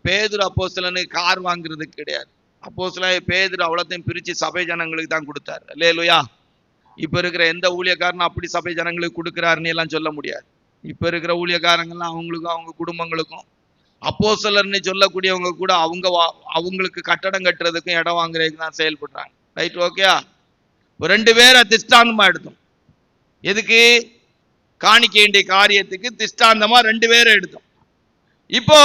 பேதுரு அப்போஸ்தலனுக்கு கார் வாங்குறதுக்கு கிடையாது. அப்போஸ்தலன் பேதுரு அவ்வளோத்தையும் பிரிச்சு சபை ஜனங்களுக்கு தான் கொடுத்தாரு. அல்லேலூயா. இப்ப இருக்கிற எந்த ஊழியக்காரனும் அப்படி சபை ஜனங்களுக்கு கொடுக்குறாருன்னு எல்லாம் சொல்ல முடியாது. இப்ப இருக்கிற ஊழியக்காரங்கள்லாம் அவங்களுக்கும் அவங்க குடும்பங்களுக்கும், அப்போஸ்தலர்னு சொல்லக்கூடியவங்க கூட அவங்களுக்கு கட்டடம் கட்டுறதுக்கும் இடம் வாங்குறதுக்கு தான் செயல்படுறாங்க. ரைட், ஓகேயா? 2 பேரை திஷ்டாந்தமா எடுத்தோம். எதுக்கு? காணிக்க வேண்டிய காரியத்துக்கு திஷ்டாந்தமா 2 பேரை எடுத்தோம். இப்போ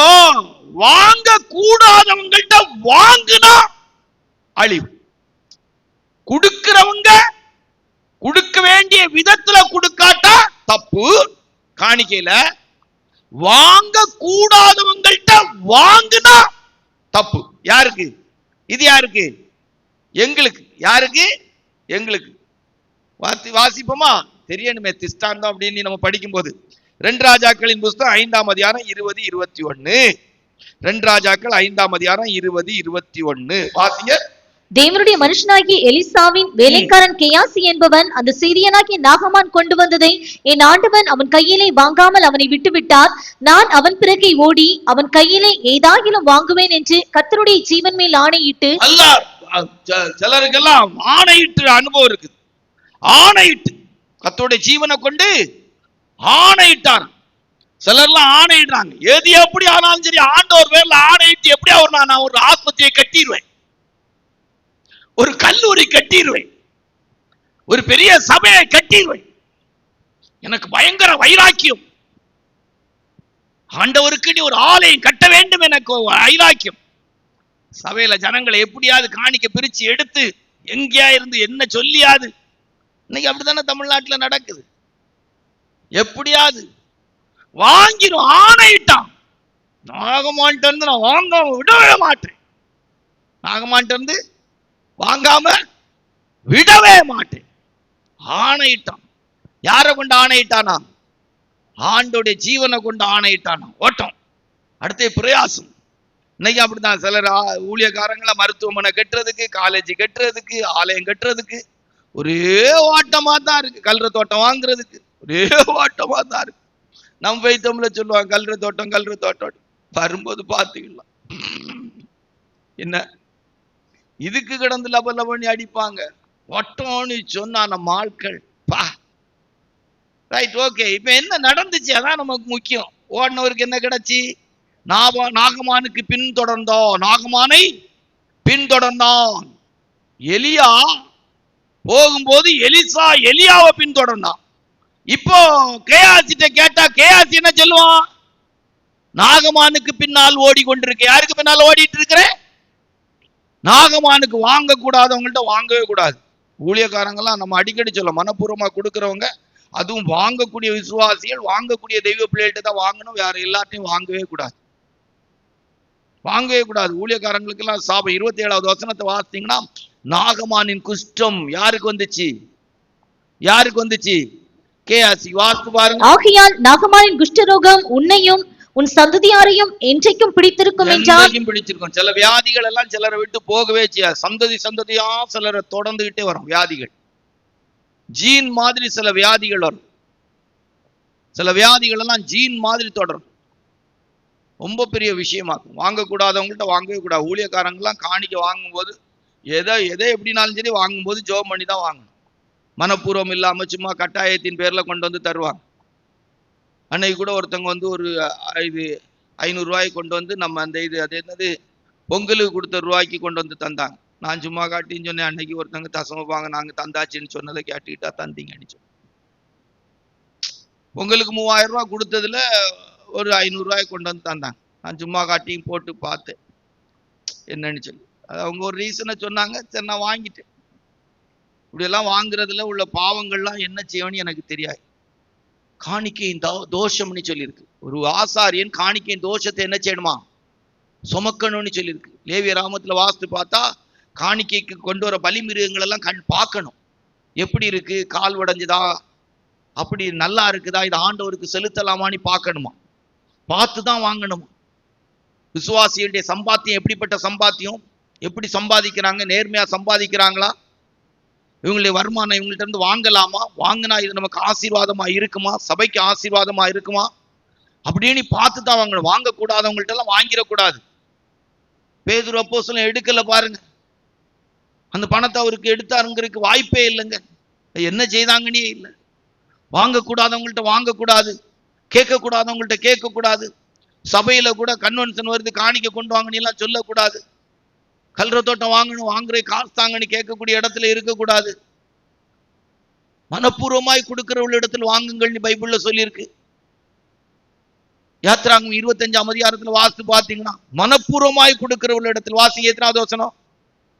வாங்க கூடாதவங்கள்ட்ட வாங்குனா அழிவு. கொடுக்கிறவங்க கொடுக்க வேண்டிய விதத்துல கொடுக்காட்டா தப்பு. காணிக்கையில வாங்க கூடாதவங்கள்ட்ட வாங்குனா தப்பு. யாருக்கு இது? யாருக்கு? எங்களுக்கு. யாருக்கு? எங்களுக்கு. வாசிப்போமா? தெரியணுமே திஷ்டாந்தம் அப்படின்னு நம்ம படிக்கும் போது. 2 ராஜாக்களின் புஸ்தகம் 5ஆம் அதிகாரம் 20-21. 2 ராஜாக்கள் 5ஆம் அதிகாரம் 20-21 வாசிங்க. தேவனுடைய மனுஷனாகிய எலிசாவின் வேலைக்காரன் கேயாசி என்பவன் அந்த சீரியனாகிய நாகமான் கொண்டு வந்ததை என் ஆண்டவன் அவன் கையிலே வாங்காமல் அவனை விட்டுவிட்டார். நான் அவன் பிறகை ஓடி அவன் கையிலே ஏதாகிலும் வாங்குவேன் என்று கர்த்தருடைய ஜீவன் மேல் ஆணையிட்டு. சிலருக்கெல்லாம் ஆணையிட்டு அனுபவம் இருக்குது. ஆணையிட்டு கர்த்தருடைய ஜீவனை கொண்டு ஆணையிட்டார். சிலர்லாம் ஆணையிடுறாங்க. எது எப்படி ஆனாலும் சரி, ஆண்டவர் பேர்ல ஆணையிட்டு எப்படி நான் ஒரு ஆஸ்பத்திரியை கட்டிடுவேன், ஒரு கல்லூரி கட்டிடுவேன், ஒரு பெரிய சபையை கட்டிடுவேன். எனக்கு பயங்கர வைராக்கியம். ஆண்டவருக்கு நீ ஒரு ஆலயம் கட்ட வேண்டும், எனக்கு வைராக்கியம். சபையில ஜனங்களை எப்படியாவது காணிக்க பிரிச்சு எடுத்து எங்கேயா இருந்து என்ன சொல்லியாது. இன்னைக்கு அப்படித்தானே தமிழ்நாட்டில் நடக்குது. எப்படியாவது வாங்கிடும். ஆணையிட்டான். நாகமான்ட்டு இருந்து நான் வாங்காம விடவே மாட்டேன். நாகமான்ட்டு இருந்து வாங்காம விடவே மாட்டேன். ஆணையிட்டான். யாரை கொண்டு ஆணையிட்டானா? ஆண்டோடைய ஜீவனை கொண்டு ஆணையிட்டானா. ஓட்டம். அடுத்த பிரயாசம். இன்னைக்கு அப்படித்தான் சிலர் ஊழியக்காரங்களை மருத்துவமனை கட்டுறதுக்கு, காலேஜ் கட்டுறதுக்கு, ஆலயம் கட்டுறதுக்கு ஒரே ஓட்டமா தான் இருக்கு. கல்ற தோட்டம் வாங்குறதுக்கு ஒரே ஓட்டமா தான் இருக்கு. நம்ம வைத்தோம்ல சொல்லுவாங்க, கல்ற தோட்டம் கல்ற தோட்டம். வரும்போது பார்த்துக்கலாம் என்ன இதுக்கு கிடந்து லப பண்ணி அடிப்பாங்க. ஒட்டம்னு சொன்னா நம்ம ஆட்கள் பா ரைட், ஓகே. இப்ப என்ன நடந்துச்சு அதான் நமக்கு முக்கியம். ஓடினவருக்கு என்ன கிடைச்சி? நாகமானுக்கு நாகமானை பின்தொடர்ந்தான். எலியா போகும்போது எலியாவை பின்தொடர்ந்தான். இப்போ கேயாசிட்ட கேட்டா கேயாசி என்ன சொல்லுவான்? நாகமானுக்கு பின்னால் ஓடிக்கொண்டிருக்க. யாருக்கு பின்னால் ஓடிட்டு இருக்கிற? நாகமானுக்கு. வாங்க கூடாதவங்கள்ட்ட வாங்கவே கூடாது. ஊழியக்காரங்கெல்லாம் நம்ம அடிக்கடி சொல்ல, மனப்பூர்வமா கொடுக்கறவங்க, அதுவும் வாங்கக்கூடிய விசுவாசிகள், வாங்கக்கூடிய தெய்வ பிள்ளைகிட்ட தான் வாங்கணும். வேற எல்லாத்தையும் வாங்கவே கூடாது, வாங்கவே கூடாது. ஊழியக்காரங்களுக்கு எல்லாம் சாபம். 27வது வசனத்தை வாசித்தீங்கன்னா, நாகமானின் குஷ்டம் யாருக்கு வந்துச்சு? யாருக்கு வந்துச்சு? கேயாசி. வாசித்து பாருங்க. ஆகையால் நாகமானின் குஷ்டரோகம் உன்னையும் உன் சந்ததியாரையும் என்றைக்கும் பிடித்திருக்கும் என்றார். பிடிச்சிருக்கும். சில வியாதிகள் எல்லாம் சிலரை விட்டு போகவே செய்யாது. சந்ததியா சிலரை தொடர்ந்துகிட்டே வரும் வியாதிகள். ஜீன் மாதிரி சில வியாதிகள் வரும். சில வியாதிகள் எல்லாம் ஜீன் மாதிரி தொடரும். ரொம்ப பெரிய விஷயமாக்கும். வாங்கக்கூடாதவங்கள்ட்ட வாங்கவே கூடாது. ஊழியக்காரங்கெல்லாம் காணிக்க வாங்கும்போது எதை எப்படினாலும் சரி வாங்கும்போது ஜெபம் பண்ணி தான் வாங்கணும். மனப்பூர்வம் இல்லாம சும்மா கட்டாயத்தின் பேர்ல கொண்டு வந்து தருவாங்க. அன்னைக்கு கூட ஒருத்தவங்க வந்து ஒரு 500 ரூபாய் கொண்டு வந்து நம்ம அந்த அது என்னது பொங்கலுக்கு கொடுத்த ரூபாய்க்கு கொண்டு வந்து தந்தாங்க. நான் சும்மா காட்டின்னு சொன்னேன். அன்னைக்கு ஒருத்தவங்க தசமப்பாங்க, நாங்க தந்தாச்சுன்னு சொன்னதை கேட்டுக்கிட்டா தந்தீங்கன்னு சொன்னேன். பொங்கலுக்கு 3000 ரூபாய் கொடுத்ததுல ஒரு 500 ரூபாய் கொண்டு வந்து தந்தாங்க. நான் சும்மா காட்டியும் போட்டு பார்த்தேன் என்னன்னு சொல்லி. அது அவங்க ஒரு ரீசனை சொன்னாங்க. சரி, நான் வாங்கிட்டேன். இப்படியெல்லாம் வாங்குறதுல உள்ள பாவங்கள்லாம் என்ன செய்யணும்னு எனக்கு தெரியாது. காணிக்கையின் தோஷம்னு சொல்லியிருக்கு. ஒரு ஆசாரியன் காணிக்கையின் தோஷத்தை என்ன செய்யணுமா? சுமக்கணும்னு சொல்லியிருக்கு. லேவிய ராமத்துல வாஸ்து பார்த்தா காணிக்கைக்கு கொண்டு வர பலிமிருகங்கள் எல்லாம் பார்க்கணும். எப்படி இருக்கு, கால் உடைஞ்சுதா, அப்படி நல்லா இருக்குதா, இது ஆண்டவருக்கு செலுத்தலாமான்னு பார்க்கணுமா? பார்த்து தான் வாங்கணுமா? விசுவாசிகளுடைய சம்பாத்தியம் எப்படிப்பட்ட சம்பாத்தியம்? எப்படி சம்பாதிக்கிறாங்க? நேர்மையா சம்பாதிக்கிறாங்களா? இவங்களுடைய வருமானம் இவங்கள்ட்ட இருந்து வாங்கலாமா? வாங்கினா இது நமக்கு ஆசீர்வாதமா இருக்குமா? சபைக்கு ஆசீர்வாதமா இருக்குமா? அப்படின்னு பார்த்து தான் வாங்கணும். வாங்கக்கூடாதவங்கள்ட்ட எல்லாம் வாங்கிடக்கூடாது. பேதுரு அப்போஸ்தலன் எடுக்கல பாருங்க. அந்த பணத்தை அவருக்கு எடுத்தாருங்கிறதுக்கு வாய்ப்பே இல்லைங்க. என்ன செய்தாங்கன்னே இல்லை. வாங்கக்கூடாதவங்கள்ட்ட வாங்கக்கூடாது, கேட்கக்கூடாதவங்கள்ட்ட கேட்கக்கூடாது. சபையில கூட கன்வென்ஷன் வருது, காணிக்க கொண்டு வாங்கன்னு எல்லாம் சொல்லக்கூடாது. கல்ற தோட்டம் வாங்கணும், வாங்குற காசு தாங்கன்னு கேட்கக்கூடிய இடத்துல இருக்கக்கூடாது. மனப்பூர்வமாய் கொடுக்கிறவங்க இடத்துல வாங்குங்கள்னு பைபிள்ல சொல்லியிருக்கு. யாத்திராங்கம் 25ஆம் அதிகாரத்துல வாசித்து பார்த்தீங்கன்னா, மனப்பூர்வமாய் கொடுக்கிறவங்க இடத்துல வாசிங்க. எத்தனாவது வசனம்?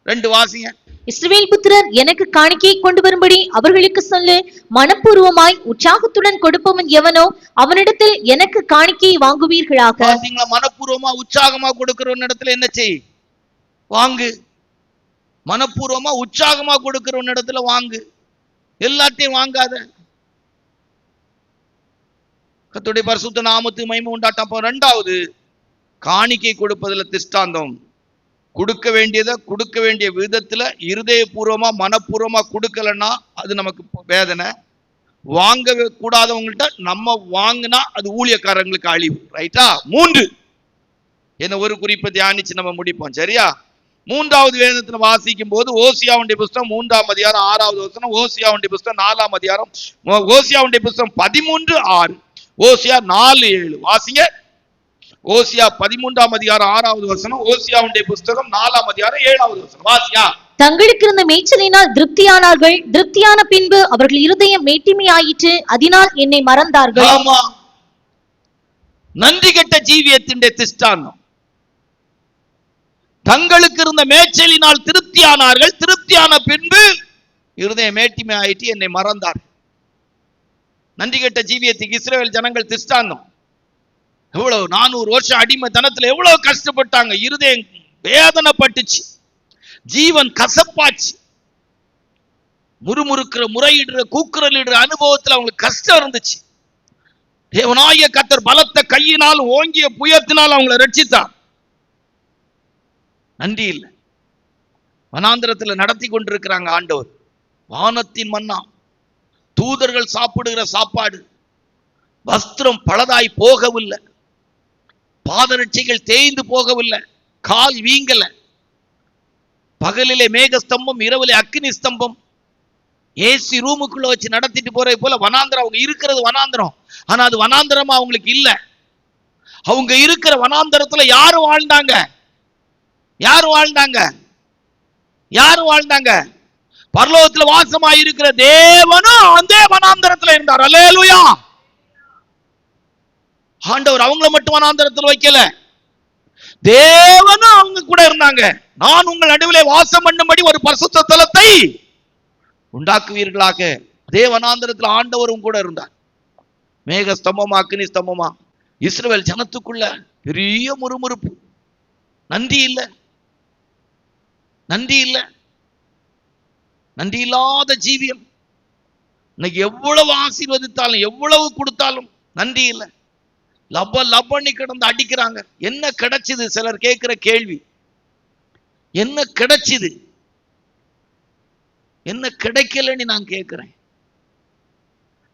2 வாசிங்க. இஸ்ரவேல் புத்திரர் எனக்கு காணிக்கையை கொண்டு வரும்படி அவர்களுக்கு சொல்லு. மனப்பூர்வமாய் உற்சாகத்துடன் கொடுப்பவன் எவனோ அவனிடத்தில் எனக்கு காணிக்கையை வாங்குவீர்களாக. பாத்தீங்களா? மனப்பூர்வமா உற்சாகமா கொடுக்கிறவன் இடத்துல என்ன செய்? வாங்கு. மனப்பூர்வமா உற்சாகமா கொடுக்கிறவன் இடத்துல வாங்கு. எல்லாத்தையும் வாங்காத. கர்த்தருடைய பரிசுத்த நாமத்துக்கு மகிமை உண்டாட்டம். 2வது, காணிக்கை கொடுப்பதுல திஷ்டாந்தம். கொடுக்க வேண்டியதை கொடுக்க வேண்டிய விதத்துல இருதயபூர்வமா மனப்பூர்வமா கொடுக்கலன்னா அது நமக்கு வேதனை. வாங்க கூடாதவங்கள்ட்ட நம்ம வாங்கினா அது ஊழியக்காரங்களுக்கு அழிவு. ரைட்டா? 3 என்ன ஒரு குறிப்பை தியானிச்சு நம்ம முடிப்போம். சரியா? 3வது வேதத்துல வாசிக்கும் போது ஓசியாவுடைய புஸ்தகம் 3ஆம் அதிகாரம் 6வது வசனம், ஓசியாவுடைய புஸ்தகம் 4ஆம் அதிகாரம், ஓசியாவுடைய புஸ்தகம் 13:6, ஓசியா 4:7 வாசிங்க. ஓசியா 13ஆம் அதிகாரம் 6வது வசனம், ஓசியாவுடைய புஸ்தகம் 4ஆம் அதிகாரம் 7வது வசனம் வாசியா. தங்களுக்கு இருந்த மேய்ச்சலினால் திருப்தியானார்கள், திருப்தியான பின்பு அவர்கள் இருதயம் மேட்டிமையாயிற்று, அதனால் என்னை மறந்தார்கள். ஆமா, நன்றி கெட்ட ஜீவியத்தின் திஷ்டாந்தம். தங்களுக்கு இருந்த மேய்ச்சலினால் திருப்தியானார்கள், திருப்தியான பின்பு இருதயம் மேட்டிமை ஆயிட்டு என்னை மறந்தார். நன்றி கெட்ட ஜீவியத்துக்கு இஸ்ரவேல் ஜனங்கள் திஷ்டாந்தம். எவ்வளவு 400 வருஷம் அடிமைத்தனத்துல எவ்வளவு கஷ்டப்பட்டாங்க. இருதயம் வேதனைப்பட்டுச்சு, ஜீவன் கசப்பாச்சு. முறுமுறுக்கிற, முறையிடுற, கூக்குரலிடுற அனுபவத்துல அவங்களுக்கு கஷ்டம் இருந்துச்சு. தேவனாகிய கர்த்தர் பலத்த கையினால் ஓங்கிய புயத்தினால் அவங்களை ரட்சித்தார். நன்றி இல்லை. வனாந்திரத்துல நடத்தி கொண்டிருக்கிறாங்க ஆண்டவர். வானத்தின் மன்னா, தூதர்கள் சாப்பிடுகிற சாப்பாடு, வஸ்திரம் பழதாய் போகவில்லை, பாதரட்சைகள் தேய்ந்து போகவில்லை, கால் வீங்கல. பகலிலே மேக ஸ்தம்பம், இரவிலே அக்கினி ஸ்தம்பம். ஏசி ரூமுக்குள்ள வச்சு நடத்திட்டு போறது போல வனாந்திரம். அவங்க இருக்கிறது வனாந்திரம், ஆனா அது வனாந்திரமா அவங்களுக்கு இல்ல. அவங்க இருக்கிற வனாந்திரத்துல யாரு வாழ்ந்தாங்க? யாரு வாழ்ந்தாங்க? யாரு வாழ்ந்தாங்க? பரலோகத்துல வாசமா இருக்கிற தேவனும் அந்த வனாந்திரத்துல இருந்தார். அல்லேலூயா. ஆண்டவர் அவங்கள மட்டும் வனாந்திரத்துல வைக்கல, தேவனும் அவங்க கூட இருந்தாங்க. நான் உங்கள் நடுவிலே வாசம் பண்ணும்படி ஒரு பரிசுத்த ஸ்தலத்தை உண்டாக்குவீர்களாக. அதே வனாந்திரத்தில் ஆண்டவரும் கூட இருந்தார். மேக ஸ்தம்பமா அக்னி ஸ்தம்பமா. இஸ்ரவேல் ஜனத்துக்குள்ள பெரிய முறுமுறுப்பு. நன்றி இல்ல, நன்றி இல்ல, நன்றி இல்லாத ஜீவியம். இன்னைக்கு எவ்வளவு ஆசீர்வதித்தாலும் எவ்வளவு கொடுத்தாலும் நன்றி இல்ல. லப்ப லப்பண்ணி கிடந்து அடிக்கிறாங்க. என்ன கிடைச்சது? சிலர் கேட்கிற கேள்வி, என்ன கிடைச்சது? என்ன கிடைக்கலன்னு நான் கேட்கிறேன்.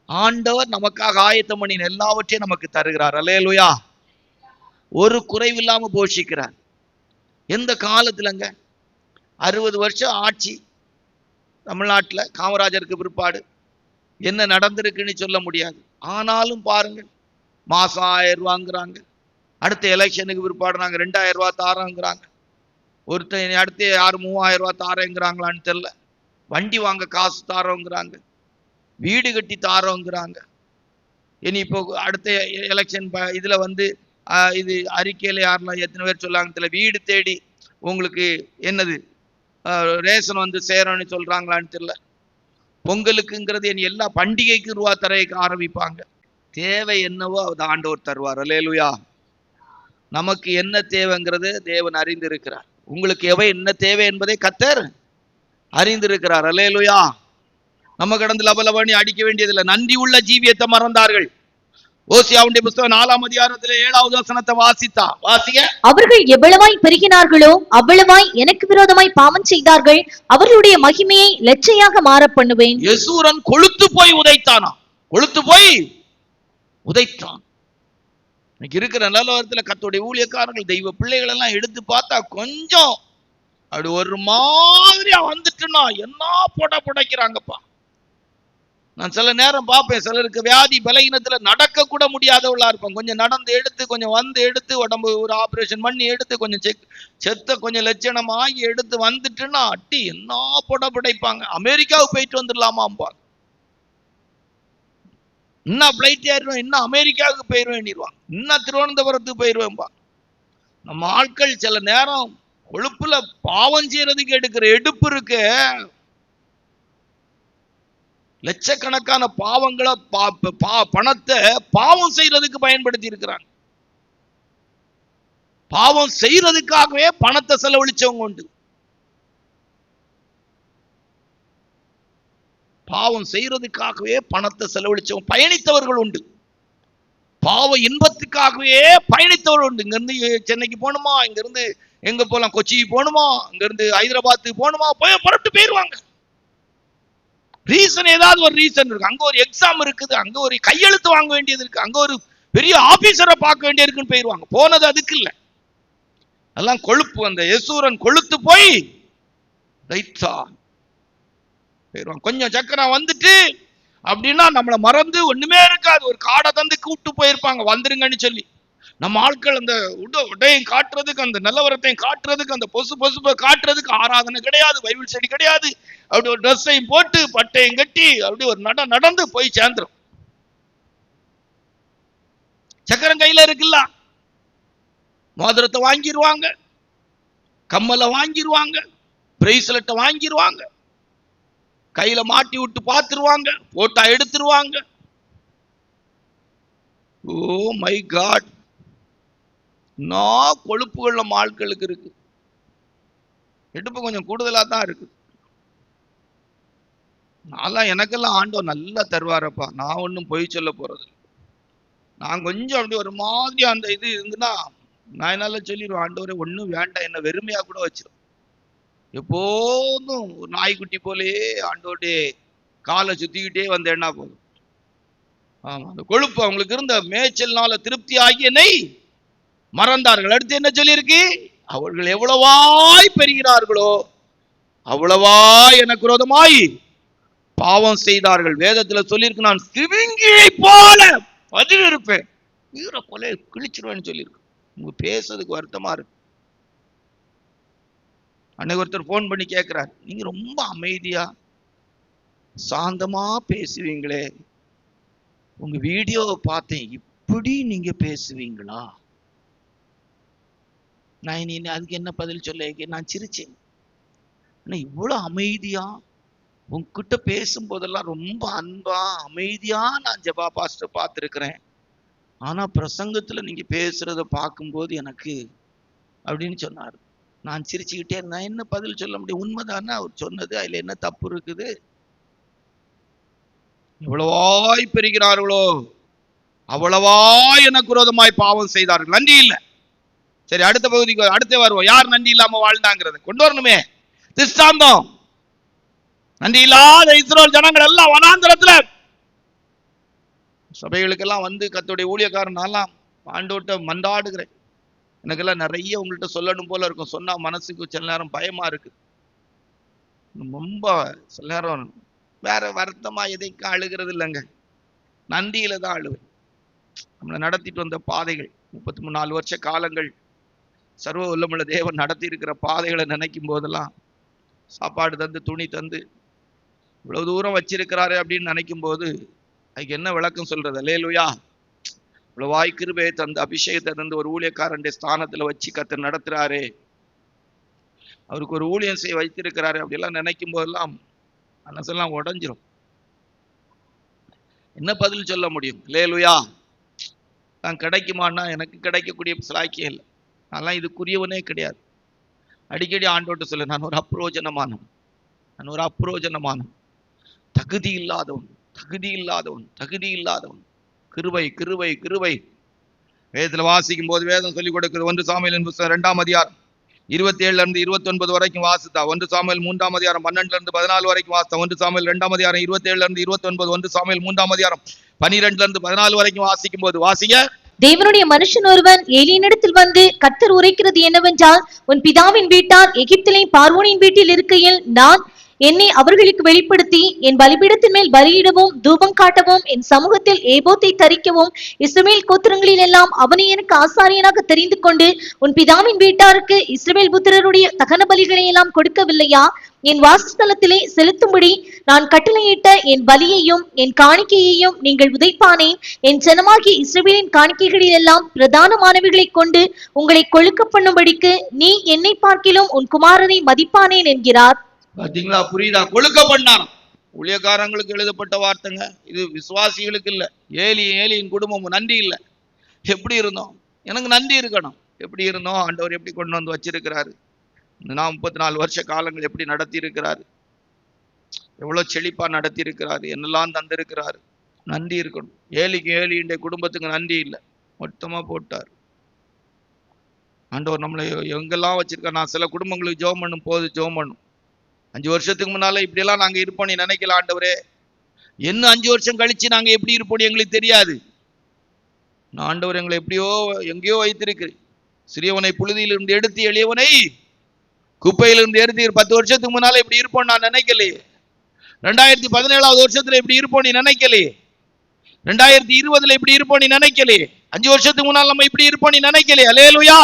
ஆண்டவர் நமக்காக ஆயத்தம் பண்ணி எல்லாவற்றையும் நமக்கு தருகிறார். அல்லேலூயா. ஒரு குறைவில்லாம போஷிக்கிறார். எந்த காலத்துலங்க 60 வருஷம் ஆட்சி தமிழ்நாட்டில் காமராஜருக்கு பிற்பாடு என்ன நடந்திருக்குன்னு சொல்ல முடியாது. ஆனாலும் பாருங்க, மாசம் 1000 ரூபாங்கிறாங்க. அடுத்த எலெக்ஷனுக்கு பிற்பாடு நாங்கள் 2000 ரூபா தாரோங்கிறாங்க. ஒருத்தர் அடுத்து யார் 3000 ரூபா தாரோங்கிறாங்களான்னு தெரியல. வண்டி வாங்க காசு தாரோங்கிறாங்க, வீடு கட்டி தாரோங்கிறாங்க. இனி இப்போ அடுத்த எலெக்ஷன் இதுல வந்து இது அறிக்கையில யாரெல்லாம் எத்தனை பேர் சொல்லாங்க தெரியல, வீடு தேடி உங்களுக்கு என்னது ரேஷன் வந்து சேரணும்னு சொல்றாங்களான்னு தெரியல. பொங்கலுக்குங்கிறது இனி எல்லா பண்டிகைக்கு ரூபா தரைக்கு ஆரம்பிப்பாங்க. தேவை என்னவோ அதை ஆண்டவர் தருவார். அல்லேலூயா. நமக்கு என்ன தேவைங்கிறது தேவன் அறிந்திருக்கிறார். உங்களுக்கு எவை என்ன தேவை என்பதை கர்த்தர் அறிந்திருக்கிறார். அல்லேலூயா. நம்ம கடந்து லபலபணி அடிக்க வேண்டியதில்லை. நன்றி உள்ள ஜீவியத்தை மறந்தார்கள். ஓசியாவுடைய புத்தகம் 4ஆம் அதிகாரத்திலே 7வது வசனத்தை வாசிங்க. அவர்கள் எவ்வளவாய் பெருகினார்களோ அவ்வளவாய் எனக்கு விரோதமாய் பாவம் செய்தார்கள். அவர்களுடைய மகிமையை லட்சையாக மாற பண்ணுவேன். யெசூரன் கொழுத்து போய் உதைத்தானா? கொழுத்து போய் உதைத்தான். இன்னைக்கு இருக்கிற நிலவரத்துல கர்த்தருடைய ஊழியக்காரர்கள் தெய்வ பிள்ளைகள் எல்லாம் எடுத்து பார்த்தா கொஞ்சம் அப்படி ஒரு மாதிரியா வந்துட்டுனா என்ன புடைக்கிறாங்கப்பா. நான் சில நேரம் பார்ப்பேன், சிலருக்கு வியாதி பலகீனத்துல நடக்க கூட முடியாதவளா இருப்பாங்க. கொஞ்சம் நடந்து எடுத்து கொஞ்சம் வந்து எடுத்து உடம்பு ஒரு ஆபரேஷன் பண்ணி எடுத்து கொஞ்சம் செத்த கொஞ்சம் லட்சணமாகி எடுத்து வந்துட்டுன்னா அட்டி என்ன புடைப்பாங்க. அமெரிக்காவுக்கு போயிட்டு வந்துடலாமாம்பாங்க. இன்னும் பிளைட் ஏறிடுவேன், இன்னும் அமெரிக்காவுக்கு போயிடுவேன், இன்னும் திருவனந்தபுரத்துக்கு போயிடுவேன்பா. நம்ம ஆட்கள் சில நேரம் கொழுப்புல பாவம் செய்யறதுக்கு எடுக்கிற எடுப்பு இருக்கு. லட்சக்கணக்கான பாவங்களை பணத்தை பாவம் செய்யறதுக்கு பயன்படுத்தி இருக்கிறாங்க. பாவம் செய்யறதுக்காகவே பணத்தை செலவழிச்சவங்க உண்டு. பாவம் செய்யறதுக்காகவே பணத்தை செலவழிச்சவங்க பயணித்தவர்கள் உண்டு. பாவ இன்பத்துக்காகவே பயணித்தவர்கள் உண்டு. இங்க இருந்து சென்னைக்கு போகணுமா, இங்க இருந்து எங்க போலாம், கொச்சிக்கு போகணுமா, இங்க இருந்து ஹைதராபாத்துக்கு போகணுமா, புறப்பட்டு போயிருவாங்க. ரீசன் ஏதாவது ஒரு ரீசன் இருக்கு. அங்க ஒரு எக்ஸாம் இருக்குது, அங்க ஒரு கையெழுத்து வாங்க வேண்டியது இருக்கு, அங்க ஒரு பெரிய ஆபீசரை பார்க்க வேண்டிய இருக்குன்னு போயிருவாங்க. போனது அதுக்கு இல்ல, எல்லாம் கொழுப்பு. அந்த யெசூரன் கொழுத்து போய் போயிருவாங்க. கொஞ்சம் சக்கரம் வந்துட்டு அப்படின்னா நம்மளை மறந்து ஒண்ணுமே இருக்காது. ஒரு காடை தந்து கூப்பிட்டு போயிருப்பாங்க வந்துருங்கன்னு சொல்லி. நம்ம ஆட்கள் அந்த உடையும் காட்டுறதுக்கு, அந்த நிலவரத்தையும் காட்டுறதுக்கு, அந்த பொசுப்பை காட்டுறதுக்கு ஆராதனை கிடையாது, பைபிள் ஸ்டடி கிடையாது. அப்படி ஒரு ட்ரெஸ்ஸையும் போட்டு பட்டையும் கட்டி அப்படி ஒரு நடந்து போய் சேர்ந்துரும். சக்கரம் கையில இருக்குல்ல, மோதிரத்தை வாங்கிடுவாங்க, கம்மலை வாங்கிடுவாங்க, பிரேஸ்லெட்டை வாங்கிடுவாங்க, கையில மாட்டி விட்டு பார்த்துருவாங்க, போட்டா எடுத்துருவாங்க. ஓ மை காட், நான் கொழுப்புகள் நம்ம ஆட்களுக்கு இருக்கு. எடுப்பு கொஞ்சம் கூடுதலா தான் இருக்கு. நான் எனக்கெல்லாம் ஆண்டவர் நல்லா தருவாரப்பா. நான் ஒன்றும் பொய் சொல்ல போறது. நான் கொஞ்சம் அப்படி ஒரு மாதிரி அந்த இது இருந்துன்னா நான் என்னால சொல்லிடுவேன், ஆண்டவரே ஒன்றும் வேண்டாம், என்ன வெறுமையா கூட வச்சிடும். எப்போதும் ஒரு நாய்க்குட்டி போலே ஆண்டோடைய காலை சுத்திக்கிட்டே வந்தேன்னா போதும். ஆமா, அந்த கொழுப்பு அவங்களுக்கு இருந்த மேய்ச்சல்னால திருப்தி ஆகி என்னை மறந்தார்கள். அடுத்து என்ன சொல்லியிருக்கு? அவர்கள் எவ்வளவாய் பெறுகிறார்களோ அவ்வளவாய் எனக்கு விரோதமாய் பாவம் செய்தார்கள். வேதத்துல சொல்லியிருக்கு, நான் சிவிங்கியை போல பதில் இருப்பேன், வீர கொலை கிழிச்சிருவேன்னு சொல்லியிருக்கு. உங்க பேசுறதுக்கு வருத்தமா இருக்கு. அன்னைக்கு ஒருத்தர் போன் பண்ணி கேட்கிறார், நீங்க ரொம்ப அமைதியா சாந்தமா பேசுவீங்களே, உங்க வீடியோவை பார்த்தேன், இப்படி நீங்க பேசுவீங்களா? நான் இனி அதுக்கு என்ன பதில் சொல்ல? நான் சிரிச்சேன். ஆனா இவ்வளவு அமைதியா உங்ககிட்ட பேசும்போதெல்லாம் ரொம்ப அன்பா அமைதியா நான் ஜெபா பாஸ்டர் பார்த்திருக்கிறேன். ஆனா பிரசங்கத்துல நீங்க பேசுறத பார்க்கும்போது எனக்கு அப்படின்னு சொன்னார். நான் சிரிச்சுக்கிட்டே நான் என்ன பதில் சொல்ல முடியும்? உண்மைதானே அவர் சொன்னது, அதுல என்ன தப்பு இருக்குது? எவ்வளவாய் பெறுகிறார்களோ அவ்வளவாய் எனக்கு விரோதமாய் பாவம் செய்தார்கள். நன்றி இல்லை. சரி, அடுத்த பகுதிக்கு அடுத்து வருவோம். யார் நன்றி இல்லாம வாழ்ந்தாங்கிறத கொண்டு வரணுமே. திஷ்டாந்தம். நன்றி இல்லாத இஸ்ரவேல் ஜனங்கள் எல்லாம் வனாந்தரத்துல சபைகளுக்கெல்லாம் வந்து கர்த்தருடைய ஊழியக்காரன் நான்லாம் ஆண்டவர்ட்ட மன்றாடுகிறேன். எனக்கெல்லாம் நிறைய உங்கள்கிட்ட சொல்லணும் போல இருக்கும். சொன்னா மனசுக்கு சில நேரம் பயமா இருக்கு. ரொம்ப சில நேரம் வேற வருத்தமா எதைக்கும் அழுகிறது இல்லைங்க, நன்றியில தான் அழுவேன். நம்மளை நடத்திட்டு வந்த பாதைகள் 34 வருஷ காலங்கள் சர்வ வல்லமுள்ள தேவன் நடத்தி இருக்கிற பாதைகளை நினைக்கும் போதெல்லாம், சாப்பாடு தந்து துணி தந்து இவ்வளவு தூரம் வச்சிருக்கிறாரு அப்படின்னு நினைக்கும் போது அதுக்கு என்ன விளக்கம் சொல்றது? அல்லேலூயா. இவ்வளவாய் கிருபையை தந்து அபிஷேகத்தை தந்து ஒரு ஊழியக்காரனுடைய ஸ்தானத்துல வச்சு கர்த்தர் நடத்துறாரு, அவருக்கு ஒரு ஊழியம் செய்ய வைத்திருக்கிறாரு அப்படியெல்லாம் நினைக்கும் போதெல்லாம் மனசெல்லாம் உடைஞ்சிரும். என்ன பதில் சொல்ல முடியும்? அல்லேலூயா. நான் கிடைக்குமான்னா எனக்கு கிடைக்கக்கூடிய சிலாக்கியம் இல்லை. அதெல்லாம் இதுக்குரியவனே கிடையாது. அடிக்கடி ஆண்டோட்டு சொல்ல, நான் ஒரு அப்ரோஜனமானவன், நான் ஒரு அப்ரோஜனமானவன், தகுதி இல்லாதவன், தகுதி இல்லாதவன், தகுதி இல்லாதவன். கிருபை கிருபை கிருபை. வேதத்துல வாசிக்கும் போது வேதம் சொல்லிக் கொடுக்குது. 1 சாமுவேலின் புத்தகம் 2ஆம் அதிகாரம் 27 29 வரைக்கும் வாசித்தா. 1 சாமுவேல் 3ஆம் அதிகாரம் 12 14 வரைக்கும் வாசித்தா. 1 சாமுவேல் 2ஆம் அதிகாரம் 27 29, 1 சாமுவேல் 3ஆம் அதிகாரம் 12 14 வரைக்கும் வாசிக்கும் போது வாசிங்க. தேவனுடைய மனுஷன் ஒருவன் ஏலியினிடத்தில் வந்து, கர்த்தர் உரைக்கிறது என்னவென்றால், உன் பிதாவின் வீட்டார் எகிப்திலே பார்வோனின் வீட்டில் இருக்கையில் நான் என்னை அவர்களுக்கு வெளிப்படுத்தி என் பலிபீடத்தின் மேல் பலியிடவும் தூபம் காட்டவும் என் சமூகத்தில் ஏபோத்தை தரிக்கவும் இஸ்ரவேல் கோத்திரங்களில் எல்லாம் அவனை எனக்கு ஆசாரியனாக தெரிந்து கொண்டு உன் பிதாவின் வீட்டாருக்கு இஸ்ரவேல் புத்திரருடைய தகன பலிகளை எல்லாம் கொடுக்கவில்லையா? என் வாசஸ்தலத்திலே செலுத்தும்படி நான் கட்டளையிட்ட என் பலியையும் என் காணிக்கையையும் நீங்கள் உதைப்பானேன். என் ஜனமாகிய இஸ்ரவேலின் காணிக்கைகளில் எல்லாம் பிரதானமானவைகளை கொண்டு உங்களை கொழுக்க பண்ணும்படிக்கு நீ என்னை பார்க்கிலும் உன் குமாரனை மதிப்பானேன் என்கிறார். பாத்தீங்களா? புரியுதா? கொழுக்க பண்ணாராம். ஊழியக்காரங்களுக்கு எழுதப்பட்ட வார்த்தைங்க இது, விசுவாசிகளுக்கு இல்ல. ஏலியின் குடும்பம் நன்றி இல்லை. எப்படி இருந்தோம்? எனக்கு நன்றி இருக்கணும். எப்படி இருந்தோம்? ஆண்டவர் எப்படி கொண்டு வந்து வச்சிருக்கிறாரு, நான் 34 வருஷ காலங்கள் எப்படி நடத்தி இருக்கிறாரு, எவ்வளவு செழிப்பா நடத்தி இருக்கிறாரு, என்னெல்லாம் தந்திருக்கிறாரு. நன்றி இருக்கணும். ஏலியின் குடும்பத்துக்கு நன்றி இல்லை, மொத்தமா போட்டார். ஆண்டவர் நம்மளை எங்கெல்லாம் வச்சிருக்காரு. நான் சில குடும்பங்களுக்கு ஜெபம் பண்ணும் போது ஜெபம் பண்ணும், 5 வருஷத்துக்கு முன்னால இப்படியெல்லாம் நாங்க இருப்போம் நீ நினைக்கல ஆண்டவரே, இன்னும் 5 வருஷம் கழிச்சு நாங்க எப்படி இருப்போம் எங்களுக்கு தெரியாது. நான் ஆண்டவர் எங்களை எப்படியோ எங்கேயோ வைத்திருக்கு. சிறியவனை புழுதியிலிருந்து எடுத்து எளியவனை குப்பையிலிருந்து எடுத்து 10 வருஷத்துக்கு முன்னால இப்படி இருப்போம் நான் நினைக்கலையே. 2017 வருஷத்துல இப்படி இருப்போம் நீ நினைக்கலையே. 2020 இப்படி இருப்போம் நீ நினைக்கலையே. 5 வருஷத்துக்கு முன்னால் நம்ம இப்படி இருப்போம் நீ நினைக்கலையே. அல்லேலூயா.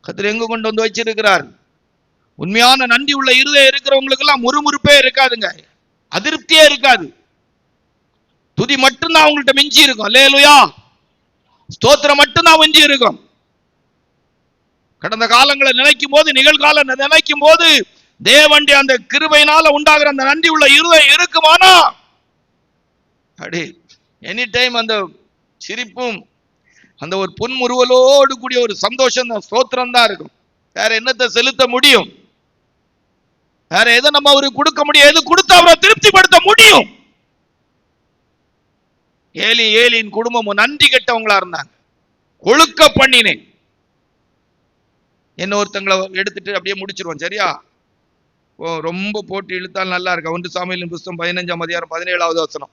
கர்த்தர் எங்க கொண்டு வந்து வச்சிருக்கிறார். உண்மையான நன்றி உள்ள இருதயம் இருக்கிறவங்களுக்கு எல்லாம் முறுமுறுப்பே இருக்காதுங்க, அதிருப்தியே இருக்காது. துதி மட்டும்தான் அவங்கள்ட்ட மிஞ்சி இருக்கும். அல்லேலூயா. ஸ்தோத்திரம் மட்டும்தான் மிஞ்சி இருக்கும். கடந்த காலங்களை நினைக்கும் போது, நிகழ்காலம் நினைக்கும் போது தேவனுடைய அந்த கிருபையினால உண்டாகிற அந்த நன்றி உள்ள இருதயம் இருக்குமானா அடி எனி டைம் அந்த சிரிப்பும் அந்த ஒரு புன்முறுவலோடு கூடிய ஒரு சந்தோஷம் தான், ஸ்தோத்திரம் தான் இருக்கும். வேற என்னத்தை செலுத்த முடியும்? வேற எதை நம்ம அவருக்கு கொடுக்க முடியும்? எது கொடுத்து அவரை திருப்திப்படுத்த முடியும்? ஏலியின் குடும்பமும் நன்றி கெட்டவங்களா இருந்தாங்க. கொழுக்க பண்ணினேன். என்ன ஒருத்தங்களை எடுத்துட்டு அப்படியே முடிச்சிருவோம், சரியா? ரொம்ப போட்டு இழுத்தால் நல்லா இருக்கா? 1 சாமுவேலின் புத்தகம் 15ஆம் அதிகாரம் 17வது வசனம்.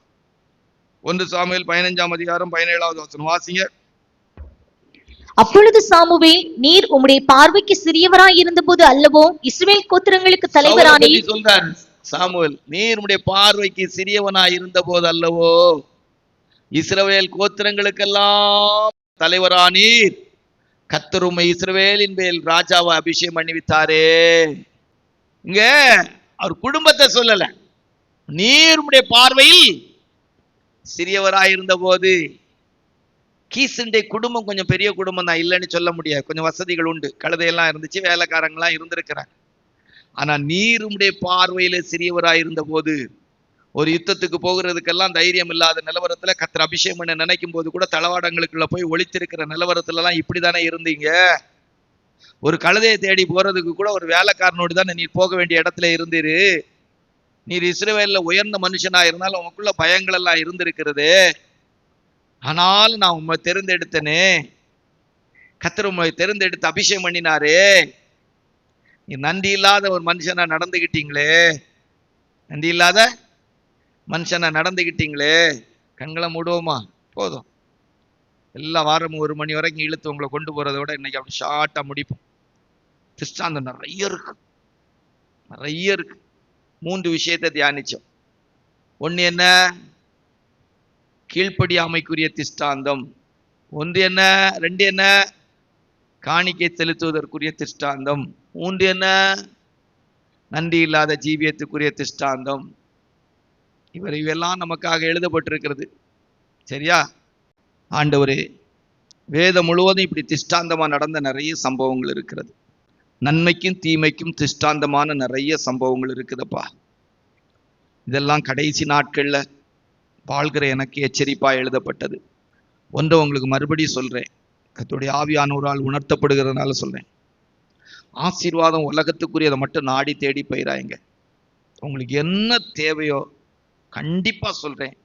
1 சாமுவேல் 15ஆம் அதிகாரம் 17வது வசனம் வாசிங்க. அப்பொழுது சாமுவேல், நீர் உம்முடைய பார்வைக்கு சிறியவராய் இருந்தபோது அல்லவோ இஸ்ரவேல் கோத்திரங்களுக்கு தலைவரானீர். சொல்றாரு, சாமுவேல், நீர் உம்முடைய பார்வைக்கு சிறியவனாய் இருந்த போது அல்லவோ இஸ்ரவேல் கோத்திரங்களுக்கெல்லாம் தலைவரானீர். கர்த்தர் உம்மை இஸ்ரவேலின் மேல் ராஜாவை அபிஷேகம் பண்ணிவித்தாரே. இங்க அவர் குடும்பத்தை சொல்லல, நீர் உம்முடைய பார்வையில் சிறியவராய் இருந்த போது. கீசுடைய குடும்பம் கொஞ்சம் பெரிய குடும்பம் தான், இல்லைன்னு சொல்ல முடியாது. கொஞ்சம் வசதிகள் உண்டு, கழுதையெல்லாம் இருந்துச்சு, வேலைக்காரங்களாம் இருந்திருக்கிறாங்க. ஆனா நீர் உம்முடைய பார்வையில சிறியவராய் இருந்த போது, ஒரு யுத்தத்துக்கு போகிறதுக்கெல்லாம் தைரியம் இல்லாத நிலவரத்துல கர்த்தர் அபிஷேகம் பண்ண நினைக்கும் போது கூட தளவாடங்களுக்குள்ள போய் ஒளித்திருக்கிற நிலவரத்துல எல்லாம் இப்படிதானே இருந்தீங்க. ஒரு கழுதையை தேடி போறதுக்கு கூட ஒரு வேலைக்காரனோடு தானே நீர் போக வேண்டிய இடத்துல இருந்தீரு. நீர் இஸ்ரவேல்ல உயர்ந்த மனுஷனா இருந்தாலும் உங்களுக்குள்ள பயங்கள் எல்லாம் இருந்திருக்கிறது. ஆனாலும் நான் உண்மை தேர்ந்தெடுத்தனே, கர்த்தர் உண்மை தேர்ந்தெடுத்து அபிஷேகம் பண்ணினாரே. நீ நன்றி இல்லாத ஒரு மனுஷனா நடந்துகிட்டீங்களே, நன்றி இல்லாத மனுஷனா நடந்துகிட்டீங்களே. கண்களை மூடுவோமா? போதும். எல்லா வாரமும் 1 மணி வரைக்கும் இழுத்து உங்களை கொண்டு போறதை விட இன்னைக்கு அப்படி ஷார்ட்டா முடிப்போம். திஷ்டாந்தம் நிறைய இருக்கு, நிறைய இருக்கு. 3 விஷயத்தை தியானிச்சோம். ஒண்ணு என்ன? கீழ்ப்படியாமைக்குரிய திஷ்டாந்தம். 1 என்ன? 2 என்ன? காணிக்கை செலுத்துவதற்குரிய திஷ்டாந்தம். 3 என்ன? நன்றி இல்லாத ஜீவியத்துக்குரிய திஷ்டாந்தம். இவையெல்லாம் நமக்காக எழுதப்பட்டிருக்கிறது. சரியா? ஆண்டவரே, வேதம் முழுவதும் இப்படி திஷ்டாந்தமா நடந்த நிறைய சம்பவங்கள் இருக்கிறது. நன்மைக்கும் தீமைக்கும் திஷ்டாந்தமான நிறைய சம்பவங்கள் இருக்குதுப்பா. இதெல்லாம் கடைசி நாட்கள்ல வாழ்கிற எனக்கு எச்சரிப்பா எழுதப்பட்டது. ஒன்றை உங்களுக்கு மறுபடியும் சொல்றேன், கர்த்தருடைய ஆவியானவரால் உணர்த்தப்படுகிறதுனால சொல்றேன். ஆசீர்வாதம் உலகத்துக்குரியதை மட்டும் நாடி தேடி போயிடாங்க. உங்களுக்கு என்ன தேவையோ கண்டிப்பா சொல்றேன்,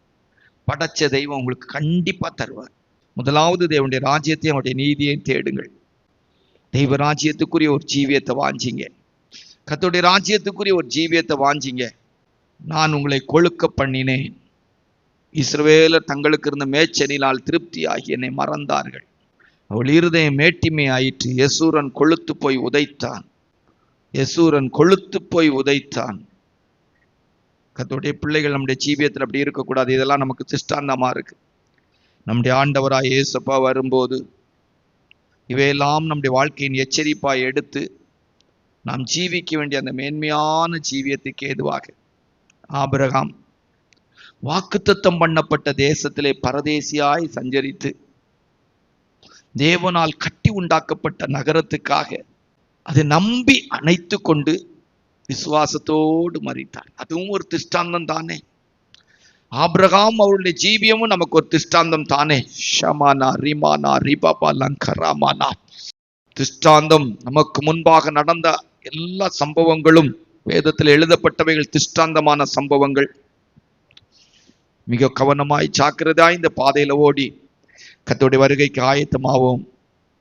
படைச்ச தெய்வம் உங்களுக்கு கண்டிப்பா தருவார். முதலாவது தேவனுடைய ராஜ்யத்தையும் அவருடைய நீதியையும் தேடுங்கள். தெய்வ ராஜ்யத்துக்குரிய ஒரு ஜீவியத்தை வாஞ்சிங்க, கர்த்தருடைய ராஜ்யத்துக்குரிய ஒரு ஜீவியத்தை வாஞ்சிங்க. நான் உங்களை கொழுக்க பண்ணினேன். இஸ்ரவேலர் தங்களுக்கு இருந்த மேய்ச்சலினால் திருப்தி ஆகி என்னை மறந்தார்கள். அவள் இருதயம் மேட்டிமை ஆயிற்று. யசூரன் கொழுத்து போய் உதைத்தான், யசூரன் கொழுத்து போய் உதைத்தான். கர்த்தருடைய பிள்ளைகள் நம்முடைய ஜீவியத்தில் அப்படி இருக்கக்கூடாது. இதெல்லாம் நமக்கு திஷ்டாந்தமா இருக்கு. நம்முடைய ஆண்டவராய் இயேசுப்பா வரும்போது இவையெல்லாம் நம்முடைய வாழ்க்கையின் எச்சரிப்பாய் எடுத்து நாம் ஜீவிக்க வேண்டிய அந்த மேன்மையான ஜீவியத்துக்கு ஏதுவாக ஆபிரகாம் வாக்குத்தத்தம் பண்ணப்பட்ட தேசத்திலே பரதேசியாய் சஞ்சரித்து தேவனால் கட்டி உண்டாக்கப்பட்ட நகரத்துக்காக அதை நம்பி அணைத்து கொண்டு விசுவாசத்தோடு மரித்தார். அதுவும் ஒரு திஷ்டாந்தம் தானே. ஆபிரகாம் அவருடைய ஜீவியமும் நமக்கு ஒரு திஷ்டாந்தம் தானே. ஷமானா ரிமானா ரிபாபா லங்கராமானா. திஷ்டாந்தம் நமக்கு முன்பாக நடந்த எல்லா சம்பவங்களும் வேதத்தில் எழுதப்பட்டவைகள் திஷ்டாந்தமான சம்பவங்கள். மிக கவனமாய் ஜாக்கிரதாய் இந்த பாதையில ஓடி கர்த்தருடைய வருகைக்கு ஆயத்தமாவோம்.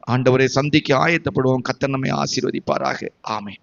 ஆண்டவரை சந்திக்க ஆயத்தப்படுவோம். கர்த்தர் நம்மை ஆசீர்வதிப்பாராக. ஆமென்.